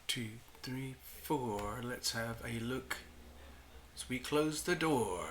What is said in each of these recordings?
2, 3, 4. Let's have a look as we close the door.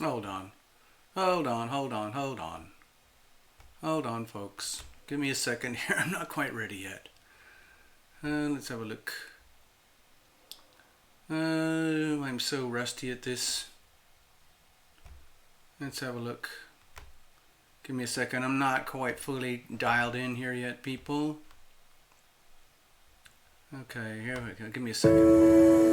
Hold on. Hold on, hold on, hold on. Hold on, folks. Give me a second here. I'm not quite ready yet. Let's have a look. I'm so rusty at this. Let's have a look. Give me a second. I'm not quite fully dialed in here yet, people. Okay, here we go. Give me a second.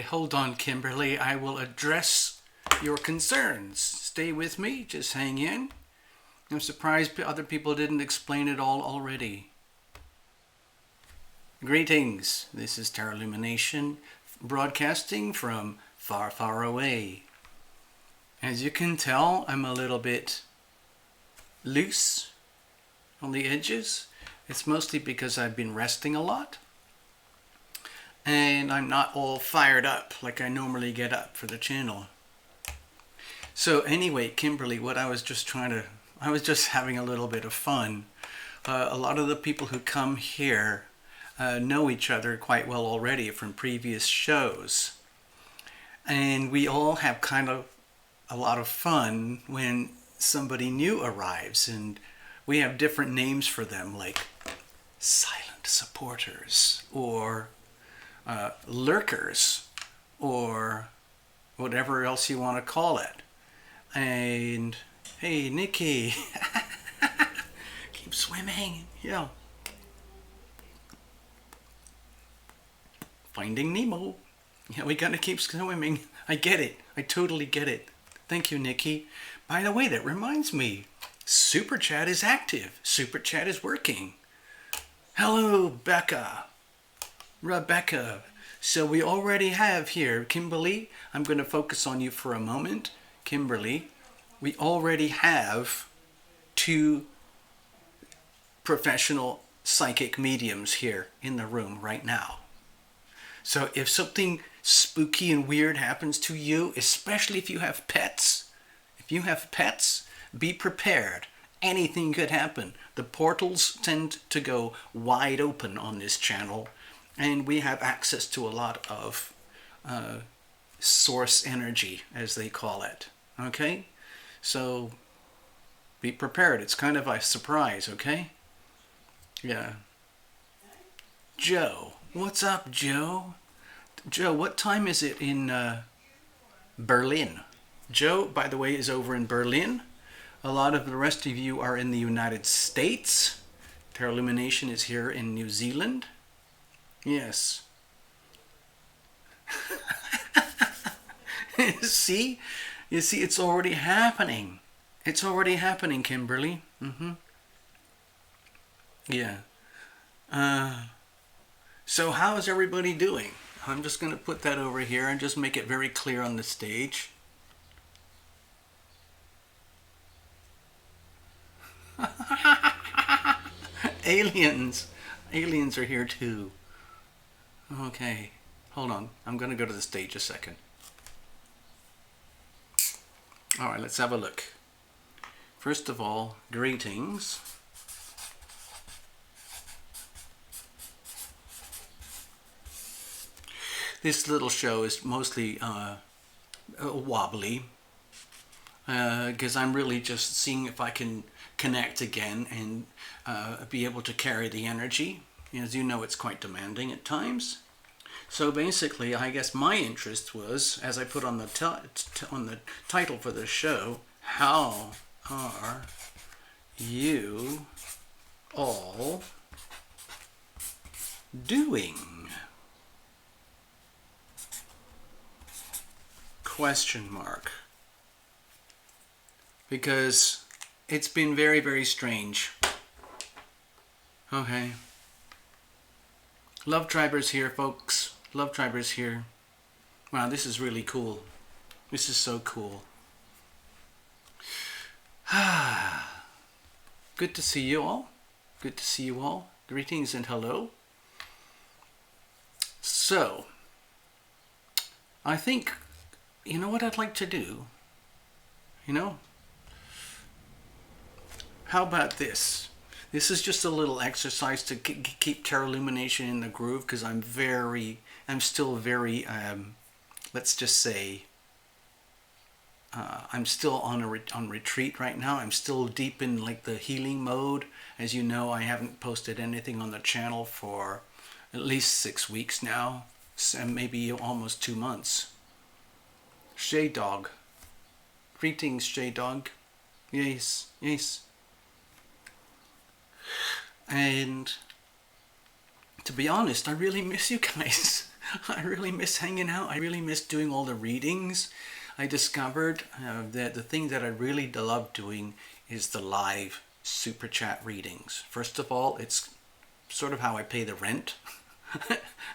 hold on, Kimberly. I will address your concerns. Stay with me. Just hang in. I'm surprised other people didn't explain it all already. Greetings. This is Tarot Lumination, broadcasting from far, far away. As you can tell, I'm a little bit loose on the edges. It's mostly because I've been resting a lot. And I'm not all fired up like I normally get up for the channel. So anyway, Kimberly, I was just having a little bit of fun. A lot of the people who come here know each other quite well already from previous shows. And we all have kind of a lot of fun when somebody new arrives, and we have different names for them, like silent supporters, or lurkers, or whatever else you want to call it. And hey, Nikki, keep swimming. Yeah. Finding Nemo. Yeah, we gotta keep swimming. I get it. I totally get it. Thank you, Nikki. By the way, that reminds me. Super Chat is active. Super Chat is working. Hello, Rebecca. So we already have here, Kimberly, I'm going to focus on you for a moment. Kimberly, we already have 2 professional psychic mediums here in the room right now. So if something spooky and weird happens to you, especially if you have pets, be prepared. Anything could happen. The portals tend to go wide open on this channel, and we have access to a lot of source energy, as they call it. Okay? So be prepared. It's kind of a surprise, okay? Yeah. Joe. What's up, Joe? Joe, what time is it in Berlin? Joe, by the way, is over in Berlin. A lot of the rest of you are in the United States. Tarot Lumination is here in New Zealand. Yes. You see, it's already happening. It's already happening, Kimberly. Yeah. So how is everybody doing? I'm just going to put that over here and just make it very clear on the stage. Aliens are here too. Okay, hold on. I'm going to go to the stage a second. All right, let's have a look. First of all, greetings. This little show is mostly wobbly because I'm really just seeing if I can connect again and be able to carry the energy. As you know, it's quite demanding at times. So basically, I guess my interest was, as I put on the title for the show, how are you all doing? Question mark. Because it's been very, very strange. Okay. Love Tribers here, folks. Love Tribers here. Wow, this is really cool. This is so cool. Good to see you all. Good to see you all. Greetings and hello. So, I think, you know what I'd like to do? How about this? This is just a little exercise to keep Tarot Lumination in the groove, because I'm still very, let's just say, I'm still on retreat right now. I'm still deep in like the healing mode. As you know, I haven't posted anything on the channel for at least 6 weeks now, and maybe almost 2 months. Shay Dog. Greetings, Shay Dog. Yes, yes. And to be honest, I really miss you guys. I really miss hanging out. I really miss doing all the readings. I discovered that the thing that I really love doing is the live super chat readings. First of all, it's sort of how I pay the rent.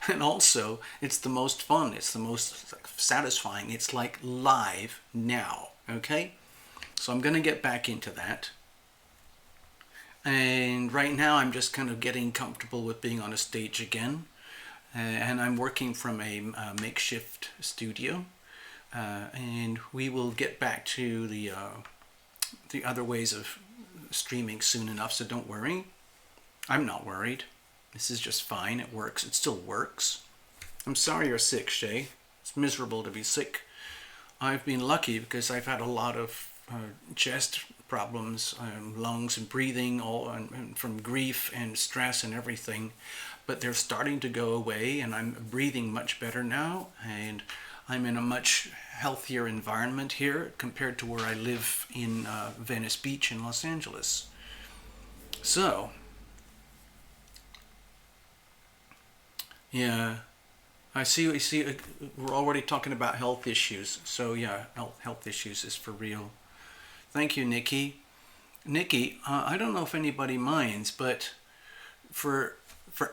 And also, it's the most fun. It's the most satisfying. It's like live now. Okay? So I'm going to get back into that. And right now, I'm just kind of getting comfortable with being on a stage again. And I'm working from a makeshift studio. And we will get back to the other ways of streaming soon enough, so don't worry. I'm not worried. This is just fine. It works. It still works. I'm sorry you're sick, Shay. It's miserable to be sick. I've been lucky because I've had a lot of chest problems, lungs and breathing, all and from grief and stress and everything. But they're starting to go away, and I'm breathing much better now, and I'm in a much healthier environment here compared to where I live in Venice Beach in Los Angeles. So, yeah, I see. We're already talking about health issues. So yeah, health issues is for real. Thank you, Nikki. Nikki, I don't know if anybody minds, but for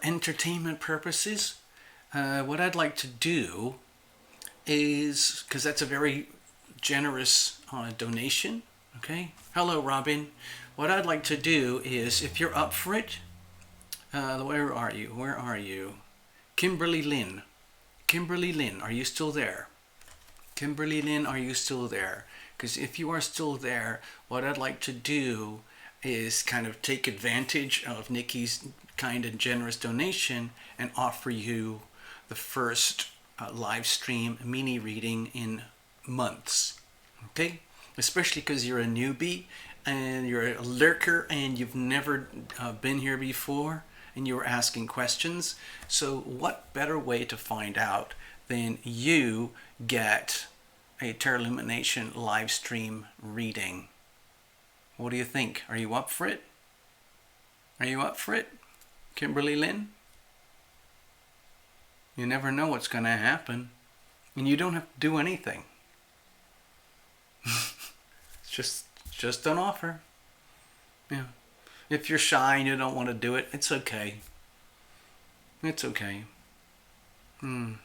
entertainment purposes, what I'd like to do is, because that's a very generous donation. Okay. Hello, Robin. What I'd like to do is, if you're up for it, where are you? Where are you? Kimberly Lynn. Kimberly Lynn, are you still there? Kimberly Lynn, are you still there? Because if you are still there, what I'd like to do is kind of take advantage of Nikki's kind and generous donation and offer you the first live stream mini reading in months. Okay? Especially because you're a newbie and you're a lurker and you've never been here before and you were asking questions. So what better way to find out than you get a Tarot Lumination live stream reading? What do you think? Are you up for it? Are you up for it, Kimberly Lynn? You never know what's going to happen. And you don't have to do anything. It's just an offer. Yeah. If you're shy and you don't want to do it, it's okay. It's okay. Yeah.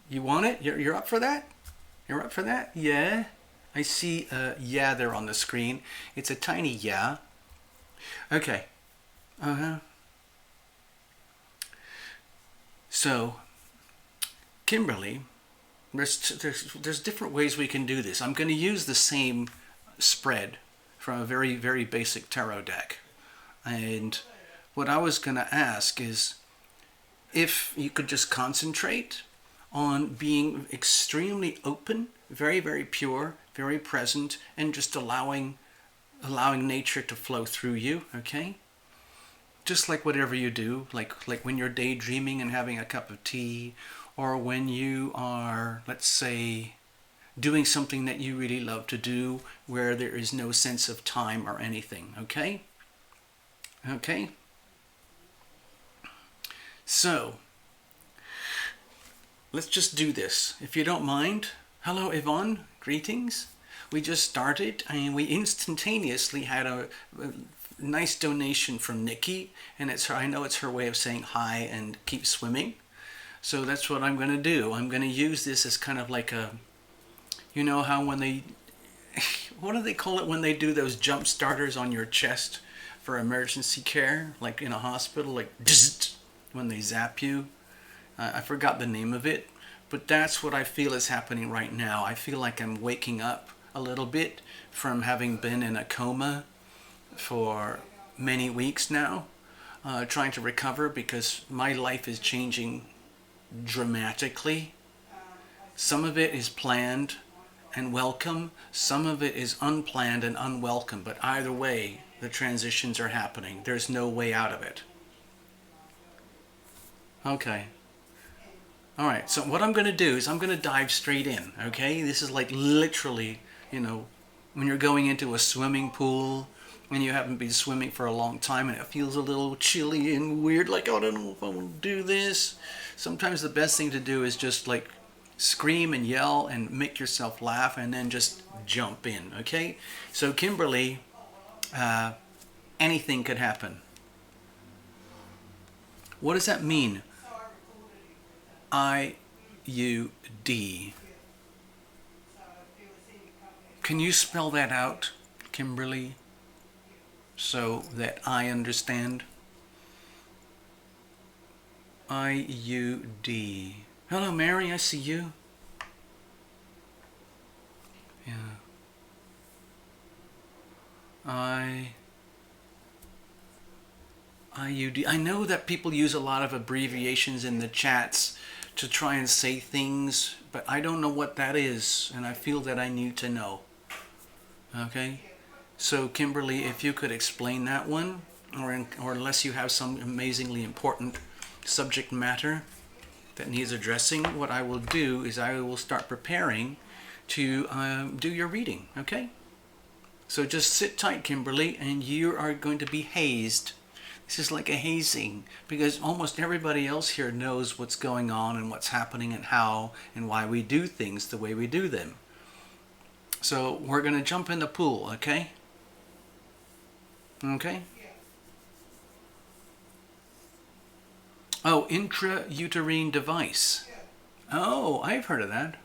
You want it? You're up for that? You're up for that? Yeah. I see yeah there on the screen. It's a tiny yeah. Okay. So, Kimberly, there's different ways we can do this. I'm going to use the same spread from a very, very basic tarot deck. And what I was going to ask is if you could just concentrate on being extremely open, very, very pure, very present, and just allowing nature to flow through you, okay? Just like whatever you do, like when you're daydreaming and having a cup of tea, or when you are, let's say, doing something that you really love to do where there is no sense of time or anything, okay? Okay? So, let's just do this. If you don't mind. Hello, Yvonne. Greetings. We just started and we instantaneously had a nice donation from Nikki, and I know it's her way of saying hi and keep swimming. So that's what I'm going to do. I'm going to use this as kind of like a, you know how when they, what do they call it when they do those jump starters on your chest for emergency care, like in a hospital, like when they zap you? I forgot the name of it, but that's what I feel is happening right now. I feel like I'm waking up a little bit from having been in a coma for many weeks now, trying to recover because my life is changing dramatically. Some of it is planned and welcome, some of it is unplanned and unwelcome, but either way, the transitions are happening. There's no way out of it. Okay. All right, so what I'm going to do is I'm going to dive straight in, okay? This is like literally, you know, when you're going into a swimming pool and you haven't been swimming for a long time and it feels a little chilly and weird, like, oh, I don't know if I want to do this. Sometimes the best thing to do is just like scream and yell and make yourself laugh and then just jump in, okay? So Kimberly, anything could happen. What does that mean? IUD. Can you spell that out, Kimberly, so that I understand? IUD. Hello, Mary, I see you. Yeah. IUD. I know that people use a lot of abbreviations in the chats to try and say things, but I don't know what that is, and I feel that I need to know. Okay? So, Kimberly, if you could explain that one, or unless you have some amazingly important subject matter that needs addressing, what I will do is I will start preparing to do your reading, okay? So just sit tight, Kimberly, and you are going to be hazed. This is like a hazing, because almost everybody else here knows what's going on and what's happening and how and why we do things the way we do them. So we're going to jump in the pool, okay? Okay? Oh, intrauterine device. Oh, I've heard of that.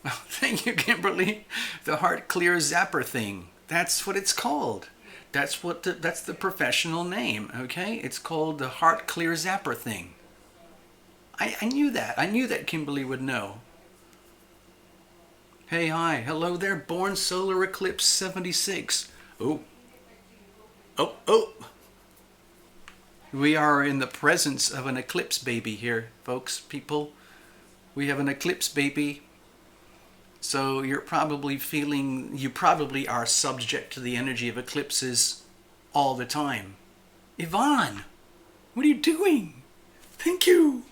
Oh, thank you, Kimberly. The heart clear zapper thing. That's what it's called. That's the professional name, okay? It's called the heart clear zapper thing. I knew that. I knew that Kimberly would know. Hey, hi. Hello there, born solar eclipse 76. Oh. Oh. We are in the presence of an eclipse baby here, folks, people. We have an eclipse baby. So you probably are subject to the energy of eclipses all the time. Yvonne, what are you doing? Thank you.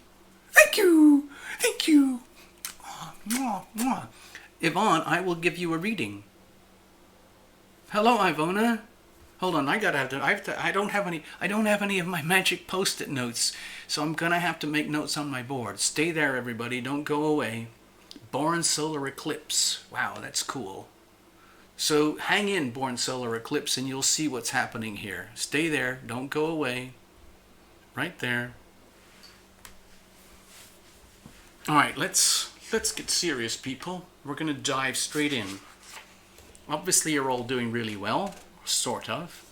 Thank you. Thank you. Mwah, mwah. Yvonne, I will give you a reading. Hello, Ivona. Hold on, I don't have any of my magic post-it notes, so I'm gonna have to make notes on my board. Stay there, everybody. Don't go away. Born solar eclipse. Wow, that's cool. So hang in, born solar eclipse, and you'll see what's happening here. Stay there. Don't go away. Right there. All right, let's get serious, people. We're gonna dive straight in. Obviously, you're all doing really well, sort of.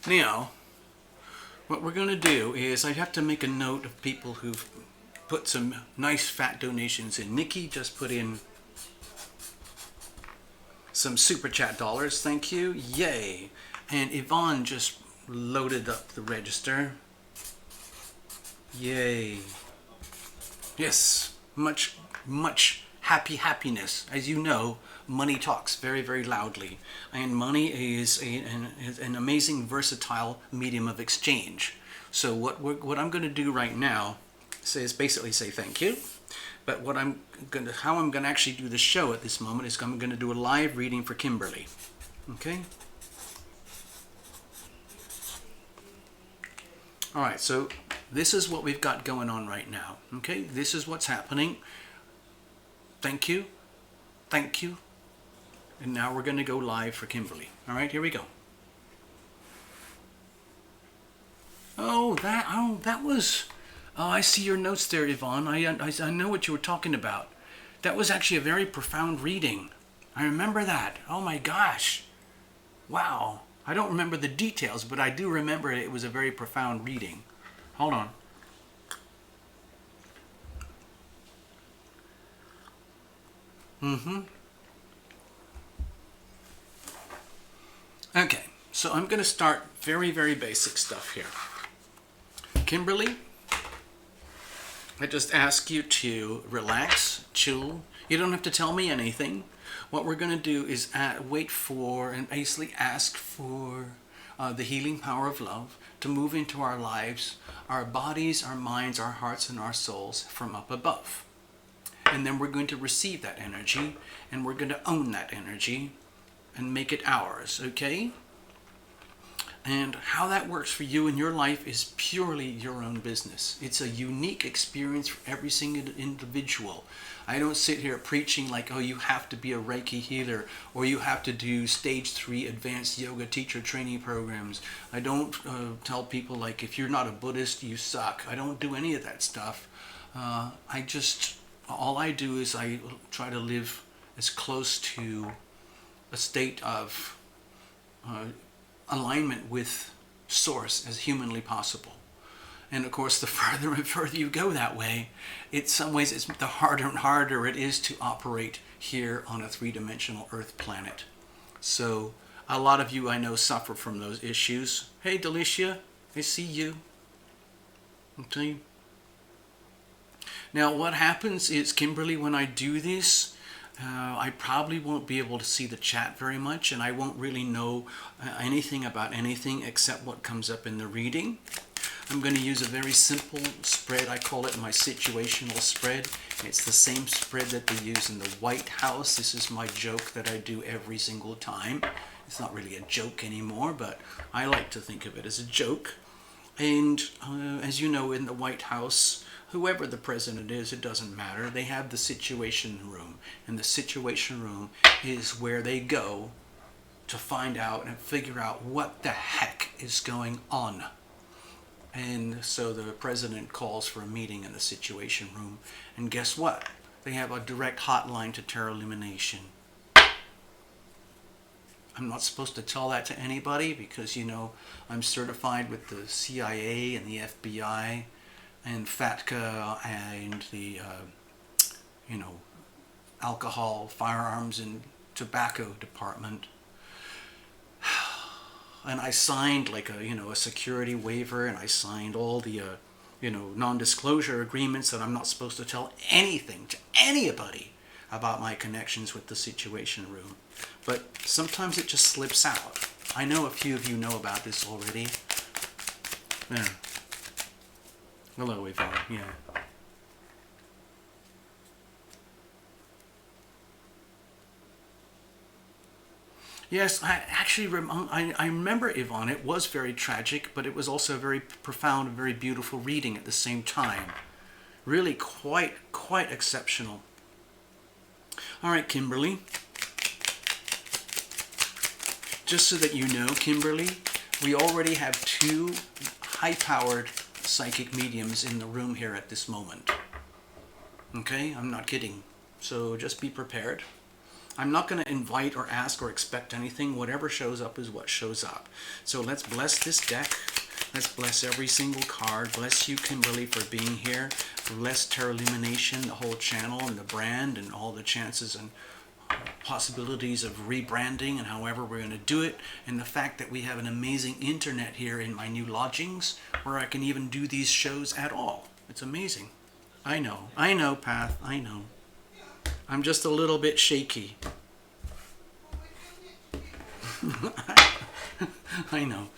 Now, what we're gonna do is I have to make a note of people who've put some nice fat donations in. Nikki just put in some super chat dollars. Thank you. Yay. And Yvonne just loaded up the register. Yay. Yes, much happiness. As you know, money talks very, very loudly, and money is an amazing, versatile medium of exchange. So what I'm going to do right now is basically say thank you. But how I'm going to actually do the show at this moment is I'm going to do a live reading for Kimberly. Okay. All right. So this is what we've got going on right now. Okay. This is what's happening. Thank you. Thank you. And now we're going to go live for Kimberly. All right, here we go. Oh, that was... Oh, I see your notes there, Yvonne. I know what you were talking about. That was actually a very profound reading. I remember that. Oh my gosh. Wow. I don't remember the details, but I do remember it was a very profound reading. Hold on. Okay, so I'm going to start very, very basic stuff here. Kimberly, I just ask you to relax, chill. You don't have to tell me anything. What we're going to do is wait for and basically ask for the healing power of love to move into our lives, our bodies, our minds, our hearts, and our souls from up above. and then we're going to receive that energy, and we're going to own that energy and make it ours, okay? And how that works for you in your life is purely your own business. It's a unique experience for every single individual. I don't sit here preaching like, oh, you have to be a Reiki healer, or you have to do stage 3 advanced yoga teacher training programs. I don't tell people like, if you're not a Buddhist, you suck. I don't do any of that stuff. All I do is I try to live as close to a state of alignment with source as humanly possible. And of course, the further and further you go that way, in some ways it's the harder and harder it is to operate here on a 3-dimensional Earth planet. So a lot of you I know suffer from those issues. Hey Delicia, I see you. Okay. Now what happens is, Kimberly, when I do this, I probably won't be able to see the chat very much, and I won't really know anything about anything except what comes up in the reading. I'm going to use a very simple spread. I call it my situational spread. It's the same spread that they use in the White House. This is my joke that I do every single time. It's not really a joke anymore, but I like to think of it as a joke. And as you know, in the White House, whoever the president is, it doesn't matter. They have the Situation Room. And the Situation Room is where they go to find out and figure out what the heck is going on. And so the president calls for a meeting in the Situation Room. And guess what? They have a direct hotline to Tarot Lumination. I'm not supposed to tell that to anybody because, you know, I'm certified with the CIA and the FBI and FATCA and the, alcohol, firearms, and tobacco department. And I signed like a security waiver, and I signed all the, non-disclosure agreements that I'm not supposed to tell anything to anybody about my connections with the Situation Room. But sometimes it just slips out. I know a few of you know about this already. Yeah. Hello, Yvonne. Yeah. Yes, I remember Yvonne. It was very tragic, but it was also very profound and very beautiful reading at the same time. Really quite exceptional. All right, Kimberly. Just so that you know, Kimberly, we already have 2 high-powered psychic mediums in the room here at this moment. Okay? I'm not kidding. So just be prepared. I'm not going to invite or ask or expect anything. Whatever shows up is what shows up. So let's bless this deck. Let's bless every single card. Bless you, Kimberly, for being here. Bless Tarot Lumination, the whole channel and the brand and all the chances and possibilities of rebranding and however we're going to do it. And the fact that we have an amazing internet here in my new lodgings where I can even do these shows at all. It's amazing. I know, Path, I know. I'm just a little bit shaky. I know.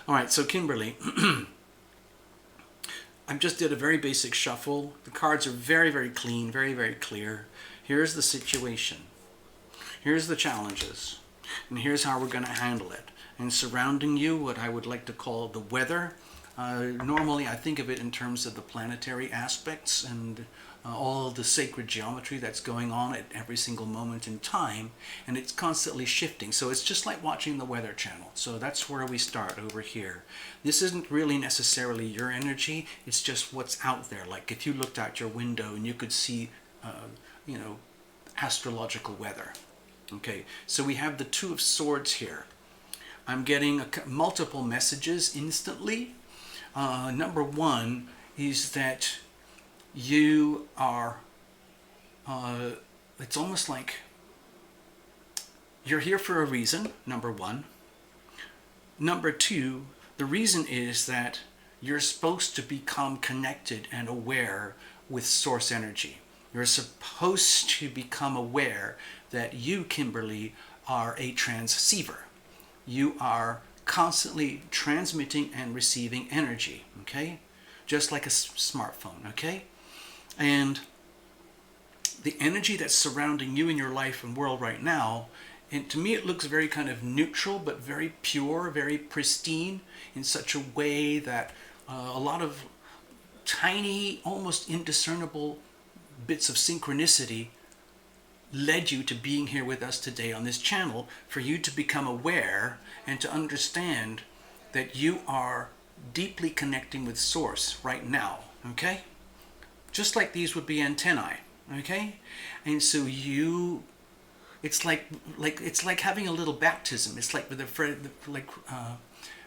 All right, so Kimberly, I just did a very basic shuffle. The cards are very, very clean, very, very clear. Here's the situation. Here's the challenges. And here's how we're going to handle it. And surrounding you, what I would like to call the weather. Normally, I think of it in terms of the planetary aspects and all of the sacred geometry that's going on at every single moment in time, and it's constantly shifting. So it's just like watching the Weather Channel. So that's where we start, over here. This isn't really necessarily your energy, it's just what's out there. Like if you looked out your window and you could see, astrological weather. Okay, so we have the 2 of Swords here. I'm getting multiple messages instantly. Number 1 is that you are, it's almost like you're here for a reason, number 1. Number 2, the reason is that you're supposed to become connected and aware with source energy. You're supposed to become aware that you, Kimberly, are a transceiver. You are constantly transmitting and receiving energy, okay? Just like a smartphone, okay? And the energy that's surrounding you in your life and world right now, and to me it looks very kind of neutral, but very pure, very pristine, in such a way that a lot of tiny, almost indiscernible bits of synchronicity led you to being here with us today on this channel, for you to become aware and to understand that you are deeply connecting with Source right now, okay? Just like these would be antennae, okay? And so it's like having a little baptism. It's like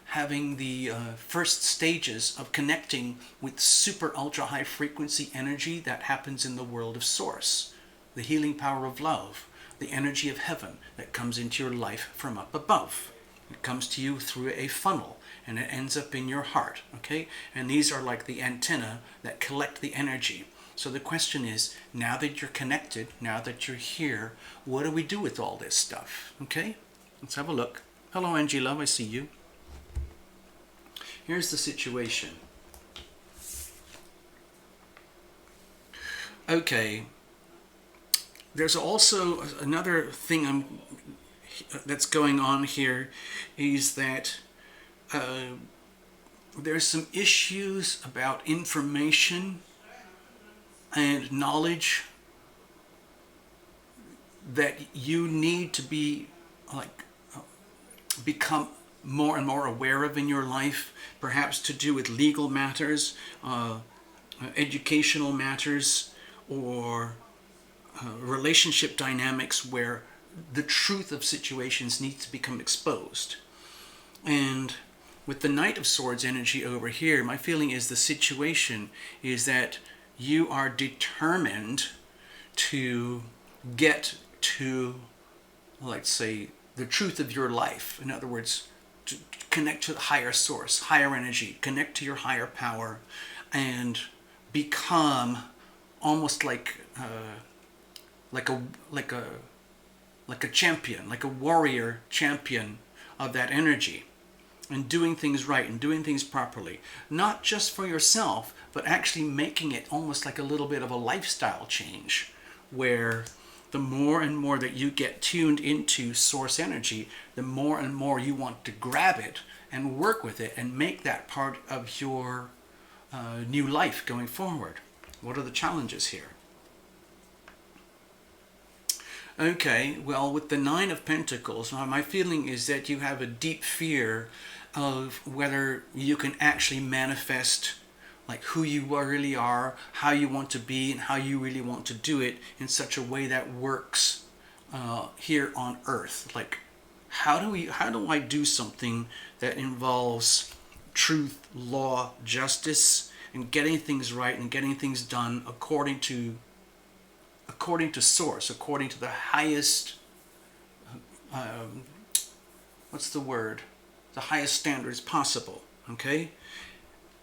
having the first stages of connecting with super ultra high frequency energy that happens in the world of Source. The healing power of love, the energy of heaven that comes into your life from up above. It comes to you through a funnel and it ends up in your heart, okay? And these are like the antenna that collect the energy. So the question is, now that you're connected, now that you're here, what do we do with all this stuff, okay? Let's have a look. Hello, Angie Love, I see you. Here's the situation. Okay. There's also another thing that's going on here, is that there's some issues about information and knowledge that you need to be become more and more aware of in your life, perhaps to do with legal matters, educational matters, or relationship dynamics where the truth of situations needs to become exposed. And with the Knight of Swords energy over here, my feeling is the situation is that you are determined to get to, let's say, the truth of your life. In other words, to connect to the higher source, higher energy, connect to your higher power, and become almost like a champion, like a warrior champion of that energy, and doing things right and doing things properly, not just for yourself, but actually making it almost like a little bit of a lifestyle change, where the more and more that you get tuned into source energy, the more and more you want to grab it and work with it and make that part of your new life going forward. What are the challenges here? Okay, well, with the Nine of Pentacles, my feeling is that you have a deep fear of whether you can actually manifest like who you really are, how you want to be, and how you really want to do it in such a way that works here on Earth. Like, how do I do something that involves truth, law, justice, and getting things right and getting things done according to source, according to the highest, what's the word? The highest standards possible, okay?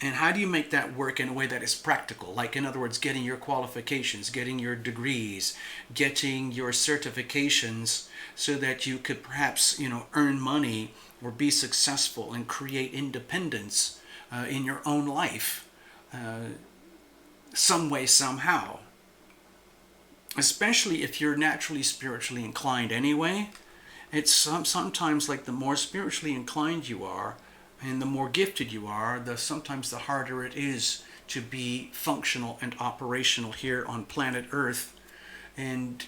And how do you make that work in a way that is practical? Like, in other words, getting your qualifications, getting your degrees, getting your certifications so that you could perhaps, earn money or be successful and create independence in your own life some way, somehow. Especially if you're naturally spiritually inclined anyway. It's sometimes like the more spiritually inclined you are and the more gifted you are, sometimes the harder it is to be functional and operational here on planet Earth. And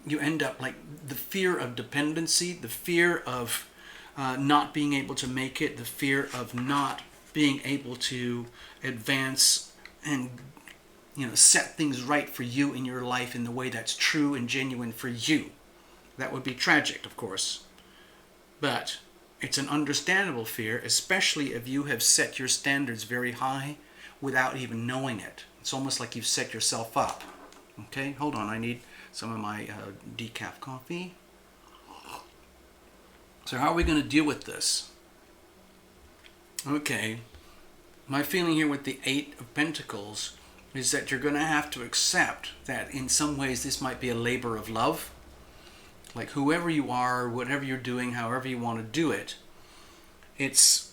you end up like the fear of dependency, the fear of not being able to make it, the fear of not being able to advance and set things right for you in your life in the way that's true and genuine for you. That would be tragic, of course. But it's an understandable fear, especially if you have set your standards very high without even knowing it. It's almost like you've set yourself up. Okay, hold on, I need some of my decaf coffee. So how are we going to deal with this? Okay, my feeling here with the Eight of Pentacles is that you're going to have to accept that in some ways this might be a labor of love. Like, whoever you are, whatever you're doing, however you want to do it, it's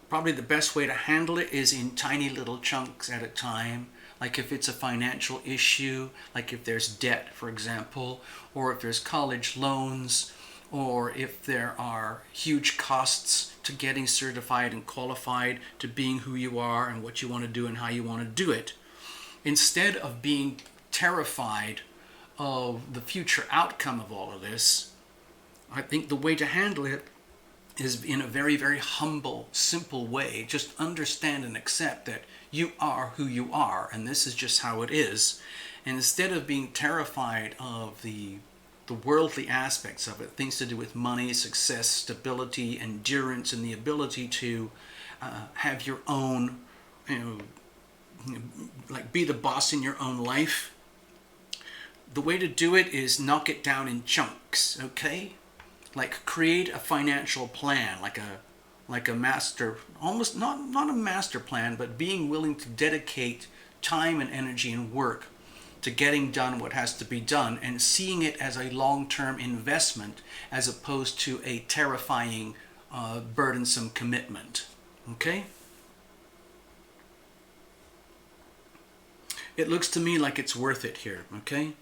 probably the best way to handle it is in tiny little chunks at a time, like if it's a financial issue, like if there's debt, for example, or if there's college loans, or if there are huge costs to getting certified and qualified, to being who you are and what you want to do and how you want to do it. Instead of being terrified of the future outcome of all of this, I think the way to handle it is in a very, very humble, simple way. Just understand and accept that you are who you are, and this is just how it is. And instead of being terrified of the worldly aspects of it, things to do with money, success, stability, endurance, and the ability to have your own, like be the boss in your own life, the way to do it is knock it down in chunks, okay? Like create a financial plan, like a master, almost not a master plan, but being willing to dedicate time and energy and work to getting done what has to be done, and seeing it as a long-term investment as opposed to a terrifying, burdensome commitment. Okay? It looks to me like it's worth it here, okay?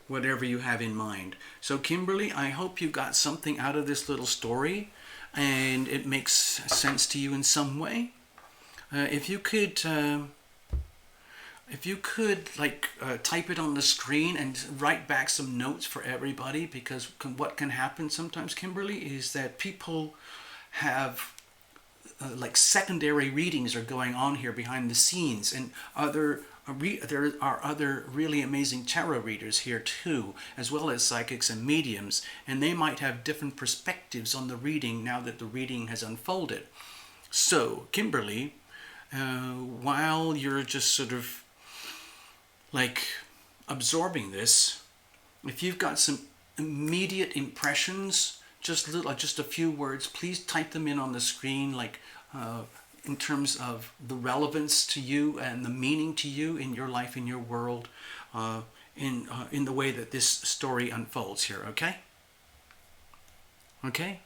Whatever you have in mind. So Kimberly, I hope you got something out of this little story and it makes sense to you in some way. If you could type it on the screen and write back some notes for everybody, because what can happen sometimes, Kimberly, is that people have like secondary readings are going on here behind the scenes, and there are other really amazing tarot readers here too, as well as psychics and mediums, and they might have different perspectives on the reading now that the reading has unfolded. So Kimberly, while you're just sort of like absorbing this, if you've got some immediate impressions, just a few words, please type them in on the screen, like in terms of the relevance to you and the meaning to you in your life, in your world, in the way that this story unfolds here. Okay? Okay?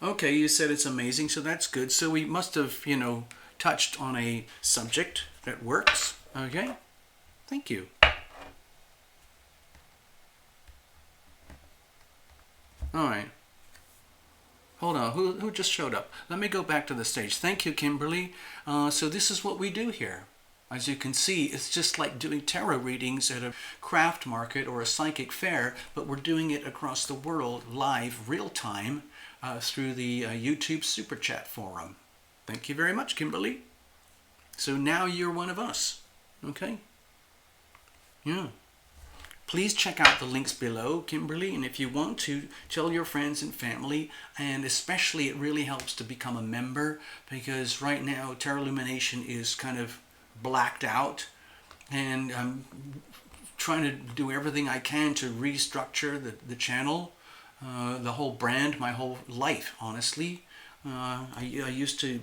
Okay, you said it's amazing, so that's good. So we must have, touched on a subject that works. Okay? Thank you. All right. Hold on, who just showed up? Let me go back to the stage. Thank you, Kimberly. So this is what we do here. As you can see, it's just like doing tarot readings at a craft market or a psychic fair, but we're doing it across the world, live, real time, through the YouTube Super Chat forum. Thank you very much, Kimberly. So now you're one of us. Okay? Yeah. Please check out the links below, Kimberly, and if you want to, tell your friends and family, and especially it really helps to become a member, because right now Tarot Lumination is kind of blacked out, and I'm trying to do everything I can to restructure the channel, the whole brand, my whole life, honestly. I used to,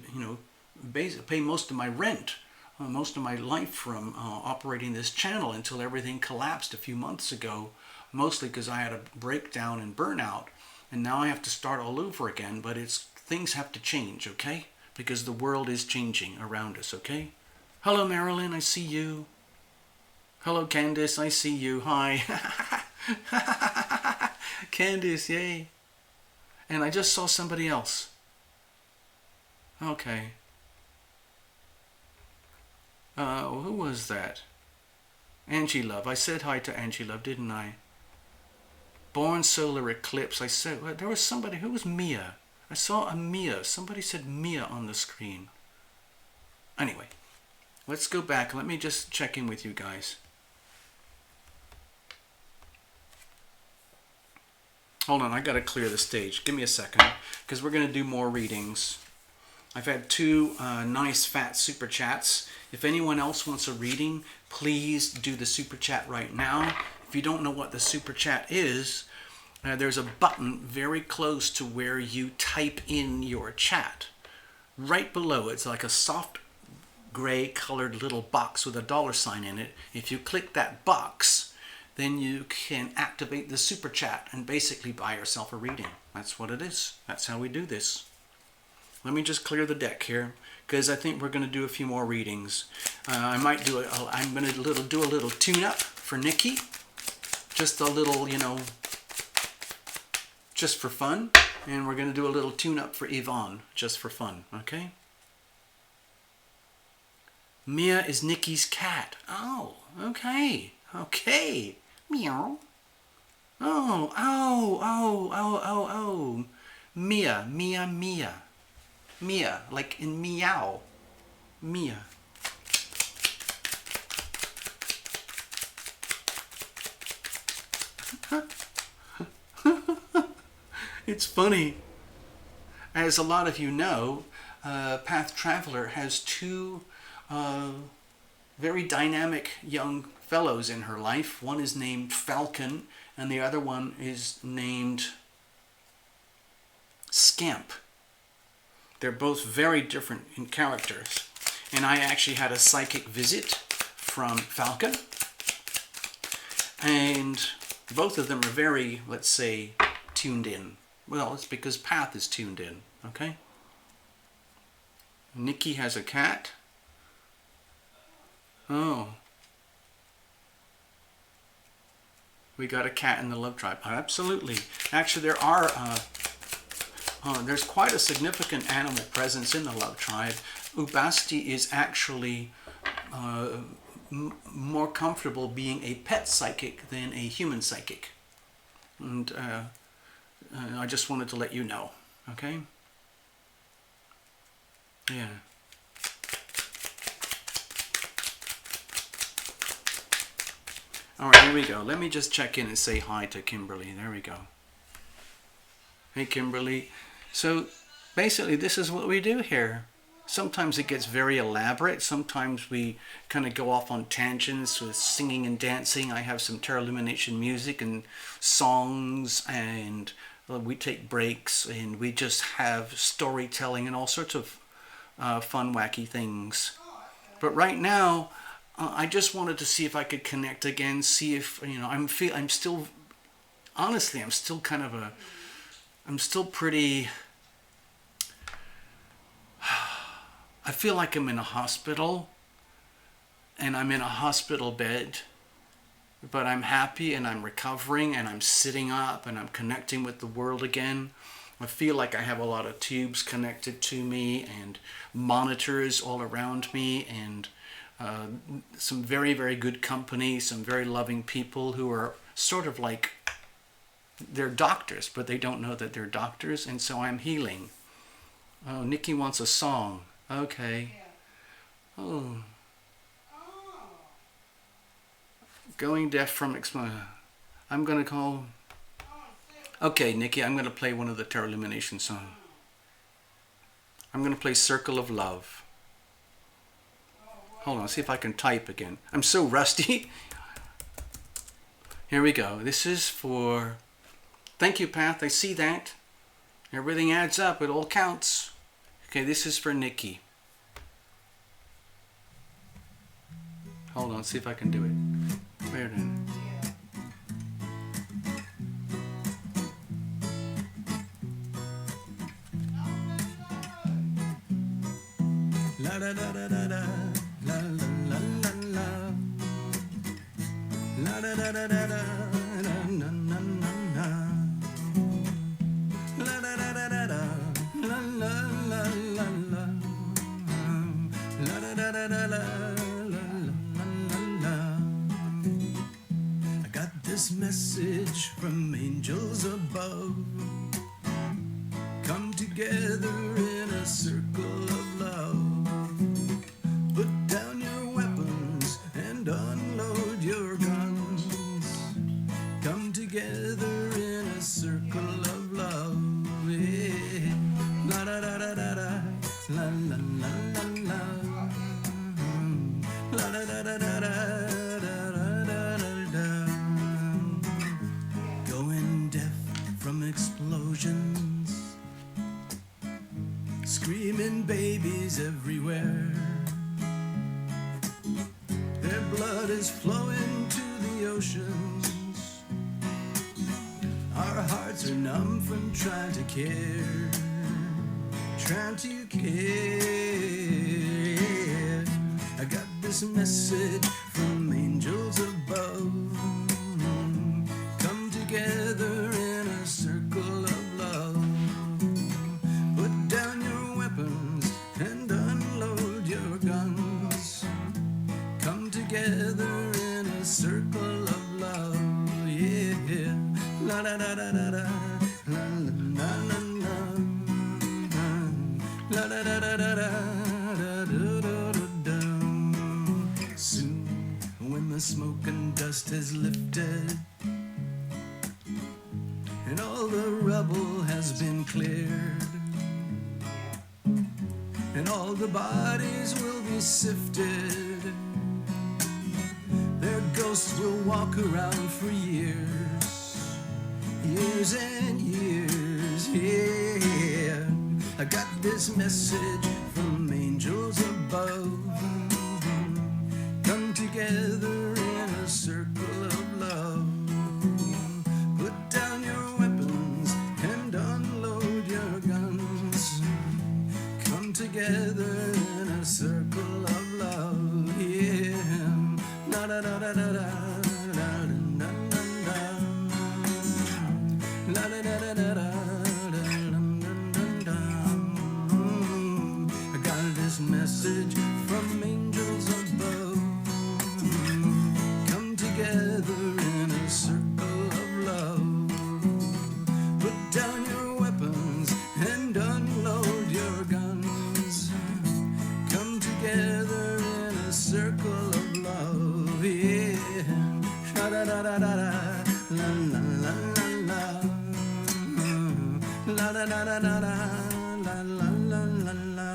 pay most of my rent, most of my life from operating this channel until everything collapsed a few months ago, mostly because I had a breakdown and burnout, and now I have to start all over again. But things have to change, okay? Because the world is changing around us, okay? Hello, Marilyn, I see you. Hello, Candice, I see you. Hi. Candice, yay. And I just saw somebody else. Okay. Who was that? Angie Love. I said hi to Angie Love, didn't I? Born Solar Eclipse. I said, well, there was somebody. Who was Mia? I saw a Mia. Somebody said Mia on the screen. Anyway, let's go back. Let me just check in with you guys. Hold on, I gotta clear the stage. Give me a second, because we're gonna do more readings. I've had two nice fat super chats. If anyone else wants a reading, please do the super chat right now. If you don't know what the super chat is, there's a button very close to where you type in your chat. Right below, it's like a soft gray colored little box with a $sign in it. If you click that box, then you can activate the super chat and basically buy yourself a reading. That's what it is. That's how we do this. let me just clear the deck here, because I think we're going to do a few more readings. I might do I'm going to do a little tune-up for Nikki. Just a little, you know, just for fun. And we're going to do a little tune-up for Yvonne, just for fun, okay? Mia is Nikki's cat. Oh, okay. Okay. Meow. Oh, oh, oh, oh, oh, oh. Mia, Mia, Mia. Mia, like in meow. Mia. It's funny. As a lot of you know, Path Traveler has two very dynamic young fellows in her life. One is named Falcon, and the other one is named Scamp. They're both very different in characters. And I actually had a psychic visit from Falcon. And both of them are very, let's say, tuned in. Well, it's because Path is tuned in, okay? Nikki has a cat. Oh. We got a cat in the love tribe. Absolutely. Actually, there are... there's quite a significant animal presence in the love tribe. Ubasti is actually more comfortable being a pet psychic than a human psychic. And I just wanted to let you know, okay? Yeah. All right, here we go. Let me just check in and say hi to Kimberly. There we go. Hey, Kimberly. So basically, this is what we do here. Sometimes it gets very elaborate. Sometimes we kind of go off on tangents with singing and dancing. I have some Tarot Lumination music and songs, and we take breaks, and we just have storytelling and all sorts of fun, wacky things. But right now, I just wanted to see if I could connect again. See if, you know, I'm still, honestly, I'm still kind of I'm still pretty. I feel like I'm in a hospital, and I'm in a hospital bed, but I'm happy and I'm recovering and I'm sitting up and I'm connecting with the world again. I feel like I have a lot of tubes connected to me and monitors all around me, and some very, very good company, some very loving people who are sort of like, they're doctors, but they don't know that they're doctors, and so I'm healing. Oh, Nikki wants a song. Okay. Oh. Going deaf from I'm going to call... Okay, Nikki, I'm going to play one of the Tarot Lumination songs. I'm going to play Circle of Love. Hold on, see if I can type again. I'm so rusty. Here we go. This is for... Thank you, Path. I see that. Everything adds up. It all counts. Okay, this is for Nikki. Hold on, see if I can do it. Where then? La da da da da da, la la la la la, la da da da da da, na na na na na, la da da da da da, la la la la la, la da da da da da, la la la la. I got this message from angels above. Come together in a circle of love. Put down your weapons and unload your guns. Come together in a circle of love. Yeah. La da da da da da. La la la la la. La da da da da da. Da da da da. Going deaf from explosions. Screaming babies everywhere. Their blood is flowing to the oceans. Our hearts are numb from trying to care. trying to care. I got this message from angels above. Come together in a circle of love. Put down your weapons and unload your guns. Come together in a circle of love. Yeah. La da da da da da. La la la la la. La da da da da da. Soon, when the smoke and dust has lifted and all the rubble has been cleared, and all the bodies will be sifted, their ghosts will walk around for years, years and years. Yeah, I got this message from angels above. Come together in a circle of love. Put down your weapons and unload your guns. Come together in a circle of love. Yeah. La da da da da da. La da da da da. La da da da da da. I got this message from angels above. Come together in a circle of love. Put down your weapons and unload your guns. Come together in a circle of love. Yeah. Sha da da da da da. La la la la la. La da da da da da. La la la la la.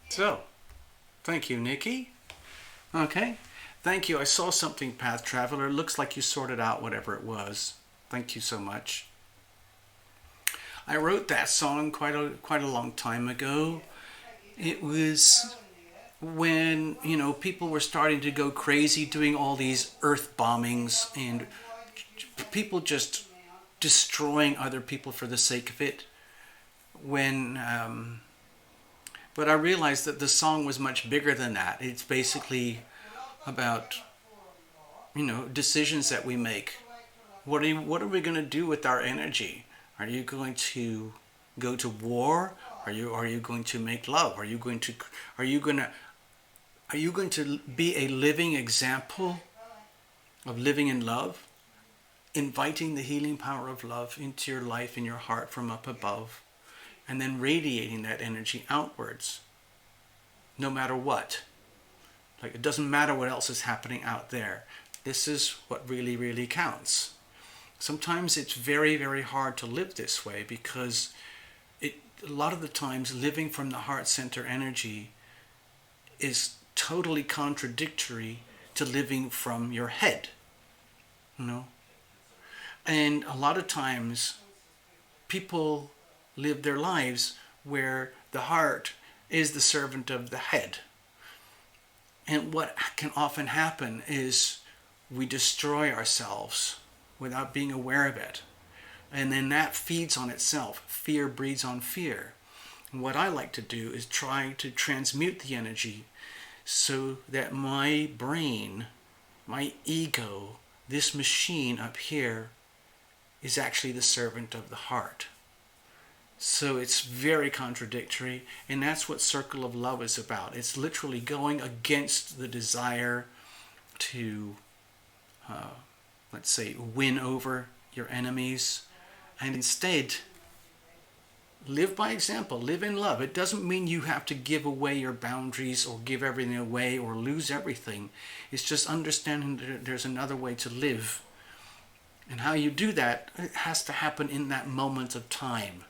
So, thank you, Nikki. Okay, thank you. I saw something, Path Traveler. Looks like you sorted out whatever it was. Thank you so much. I wrote that song quite a long time ago. It was when, people were starting to go crazy doing all these earth bombings and people just destroying other people for the sake of it. But I realized that the song was much bigger than that. It's basically about, decisions that we make. What are we going to do with our energy? Are you going to go to war? Are you going to make love? Are you going to be a living example of living in love? Inviting the healing power of love into your life, in your heart from up above. And then radiating that energy outwards, no matter what. Like, it doesn't matter what else is happening out there. This is what really, really counts. Sometimes it's very, very hard to live this way because a lot of the times living from the heart center energy is totally contradictory to living from your head. And a lot of times people live their lives where the heart is the servant of the head. And what can often happen is we destroy ourselves without being aware of it. And then that feeds on itself. Fear breeds on fear. And what I like to do is try to transmute the energy so that my brain, my ego, this machine up here is actually the servant of the heart. So it's very contradictory, and that's what Circle of Love is about. It's literally going against the desire to, let's say, win over your enemies, and instead live by example, live in love. It doesn't mean you have to give away your boundaries or give everything away or lose everything. It's just understanding that there's another way to live. And how you do that, it has to happen in that moment of time.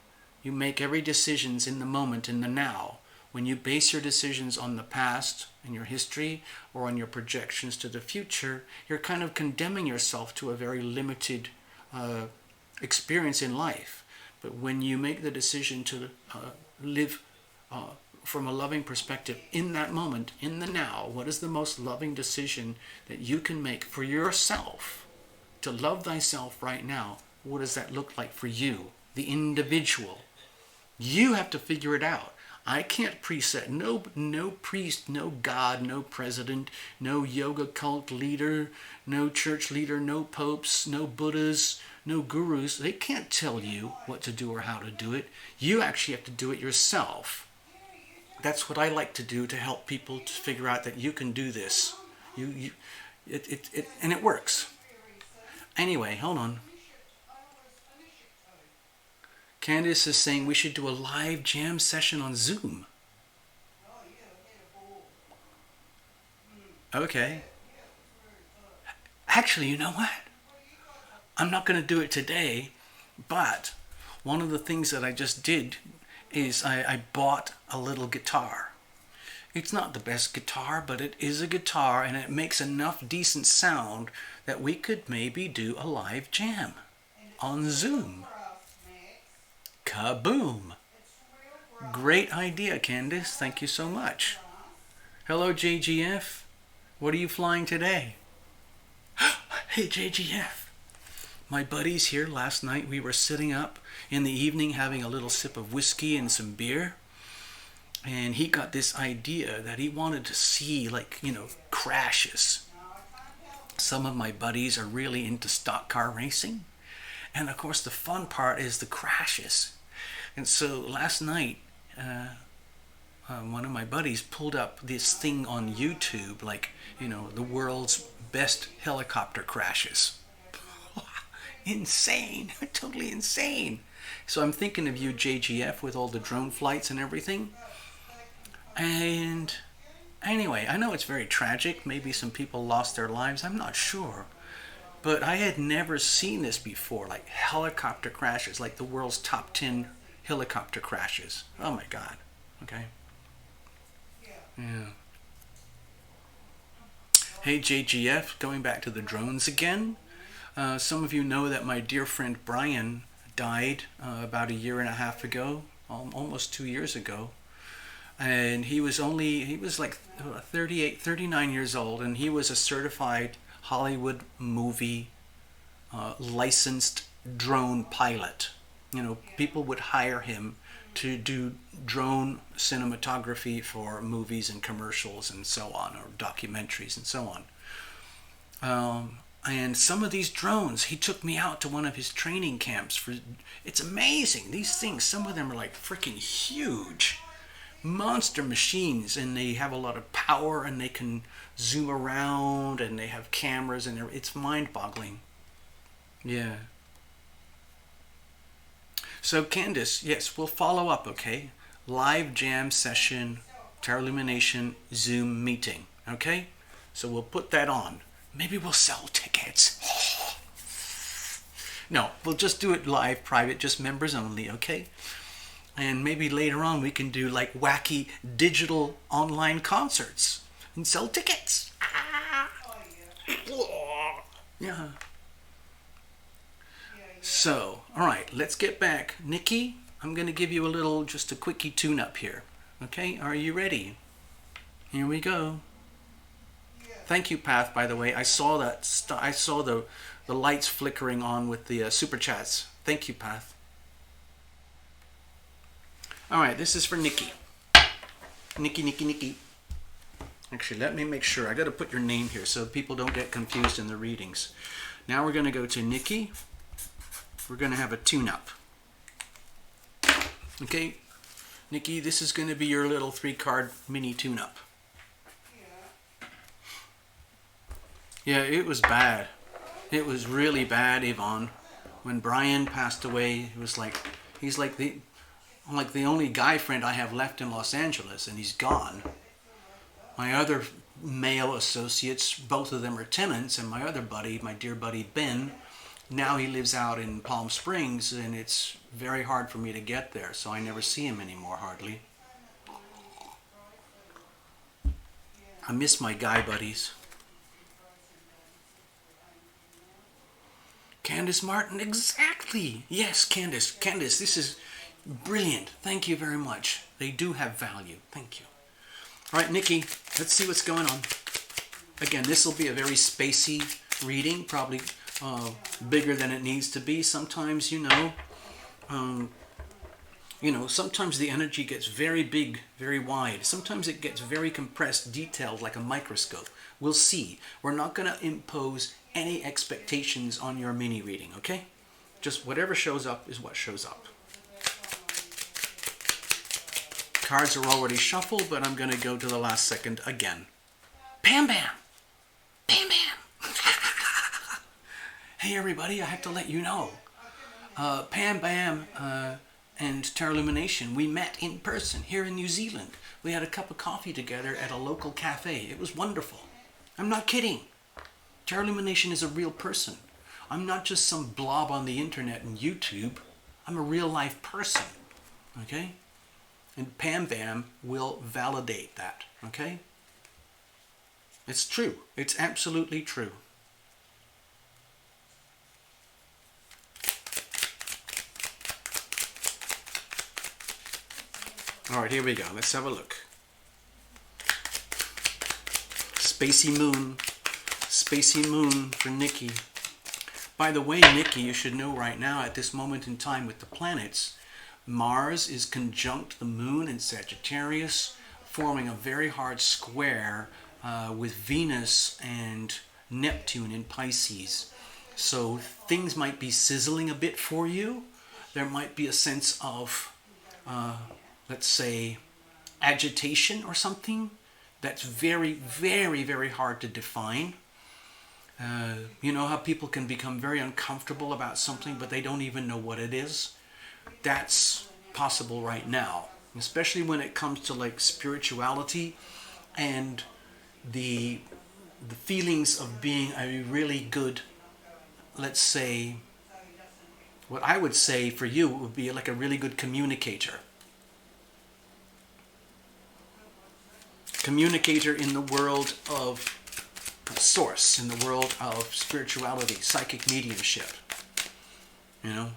You make every decision in the moment, in the now. When you base your decisions on the past and your history or on your projections to the future, you're kind of condemning yourself to a very limited experience in life. But when you make the decision to live from a loving perspective in that moment, in the now, what is the most loving decision that you can make for yourself? To love thyself right now, what does that look like for you? the individual. You have to figure it out. I can't preset. No priest, no God, no president, no yoga cult leader, no church leader, no popes, no Buddhas, no gurus. They can't tell you what to do or how to do it. You actually have to do it yourself. That's what I like to do to help people to figure out that you can do this. And it works. Anyway, hold on. Candace is saying we should do a live jam session on Zoom. Okay. Actually, you know what? I'm not going to do it today, but one of the things that I just did is I bought a little guitar. It's not the best guitar, but it is a guitar, and it makes enough decent sound that we could maybe do a live jam on Zoom. Kaboom! Great idea, Candace. Thank you so much. Hello, JGF. What are you flying today? Hey, JGF. My buddies here last night, we were sitting up in the evening having a little sip of whiskey and some beer. And he got this idea that he wanted to see, like, crashes. Some of my buddies are really into stock car racing. And of course, the fun part is the crashes. And so last night, one of my buddies pulled up this thing on YouTube, like, the world's best helicopter crashes. Insane, totally insane. So I'm thinking of you, JGF, with all the drone flights and everything. And anyway, I know it's very tragic. Maybe some people lost their lives. I'm not sure. But I had never seen this before, like helicopter crashes, like the world's top 10 helicopter crashes. Oh my God. Okay. Yeah. Hey, JGF, going back to the drones again. Some of you know that my dear friend Brian died about 1.5 years ago, almost 2 years ago. And he was like 38, 39 years old, and he was a certified Hollywood movie licensed drone pilot. People would hire him to do drone cinematography for movies and commercials and so on, or documentaries and so on. And some of these drones, he took me out to one of his training camps. It's amazing. These things, some of them are like freaking huge. Monster machines, and they have a lot of power, and they can zoom around, and they have cameras, and it's mind-boggling. Yeah. So Candace, yes, we'll follow up, okay? Live jam session, Tarot Lumination, Zoom meeting, okay? So we'll put that on. Maybe we'll sell tickets. No, we'll just do it live, private, just members only, okay? And maybe later on we can do like wacky digital online concerts and sell tickets. Yeah. So, all right, let's get back. Nikki, I'm going to give you just a quickie tune-up here. Okay, are you ready? Here we go. Thank you, Path, by the way. I saw that. I saw the lights flickering on with the super chats. Thank you, Path. All right, this is for Nikki. Nikki. Actually, let me make sure. I got to put your name here so people don't get confused in the readings. Now we're going to go to Nikki. We're going to have a tune-up. Okay, Nikki, this is going to be your little 3-card mini tune-up. Yeah, it was bad. It was really bad, Yvonne. When Brian passed away, it was like, he's like the only guy friend I have left in Los Angeles, and he's gone. My other male associates, both of them are tenants, and my other buddy, my dear buddy Ben, now he lives out in Palm Springs, and it's very hard for me to get there, so I never see him anymore, hardly. I miss my guy buddies. Candace Martin, exactly. Yes, Candace, this is brilliant. Thank you very much. They do have value. Thank you. All right, Nikki, let's see what's going on. Again, this will be a very spacey reading, probably bigger than it needs to be. Sometimes, You know, sometimes the energy gets very big, very wide. Sometimes it gets very compressed, detailed, like a microscope. We'll see. We're not going to impose any expectations on your mini reading, okay? Just whatever shows up is what shows up. Cards are already shuffled, but I'm going to go to the last second again. Bam, bam! Bam, bam! Hey, everybody, I have to let you know. Pam Bam and Tarot Lumination, we met in person here in New Zealand. We had a cup of coffee together at a local cafe. It was wonderful. I'm not kidding. Tarot Lumination is a real person. I'm not just some blob on the internet and YouTube. I'm a real life person. Okay? And Pam Bam will validate that. Okay? It's true. It's absolutely true. All right, here we go. Let's have a look. Spacey Moon for Nikki. By the way, Nikki, you should know right now at this moment in time with the planets, Mars is conjunct the Moon in Sagittarius, forming a very hard square with Venus and Neptune in Pisces. So things might be sizzling a bit for you. There might be a sense of let's say, agitation or something that's very, very, very hard to define. You know how people can become very uncomfortable about something, but they don't even know what it is? That's possible right now, especially when it comes to like spirituality and the feelings of being a really good, let's say, what I would say for you would be like a really good communicator. Communicator in the world of source, in the world of spirituality, psychic mediumship. You know,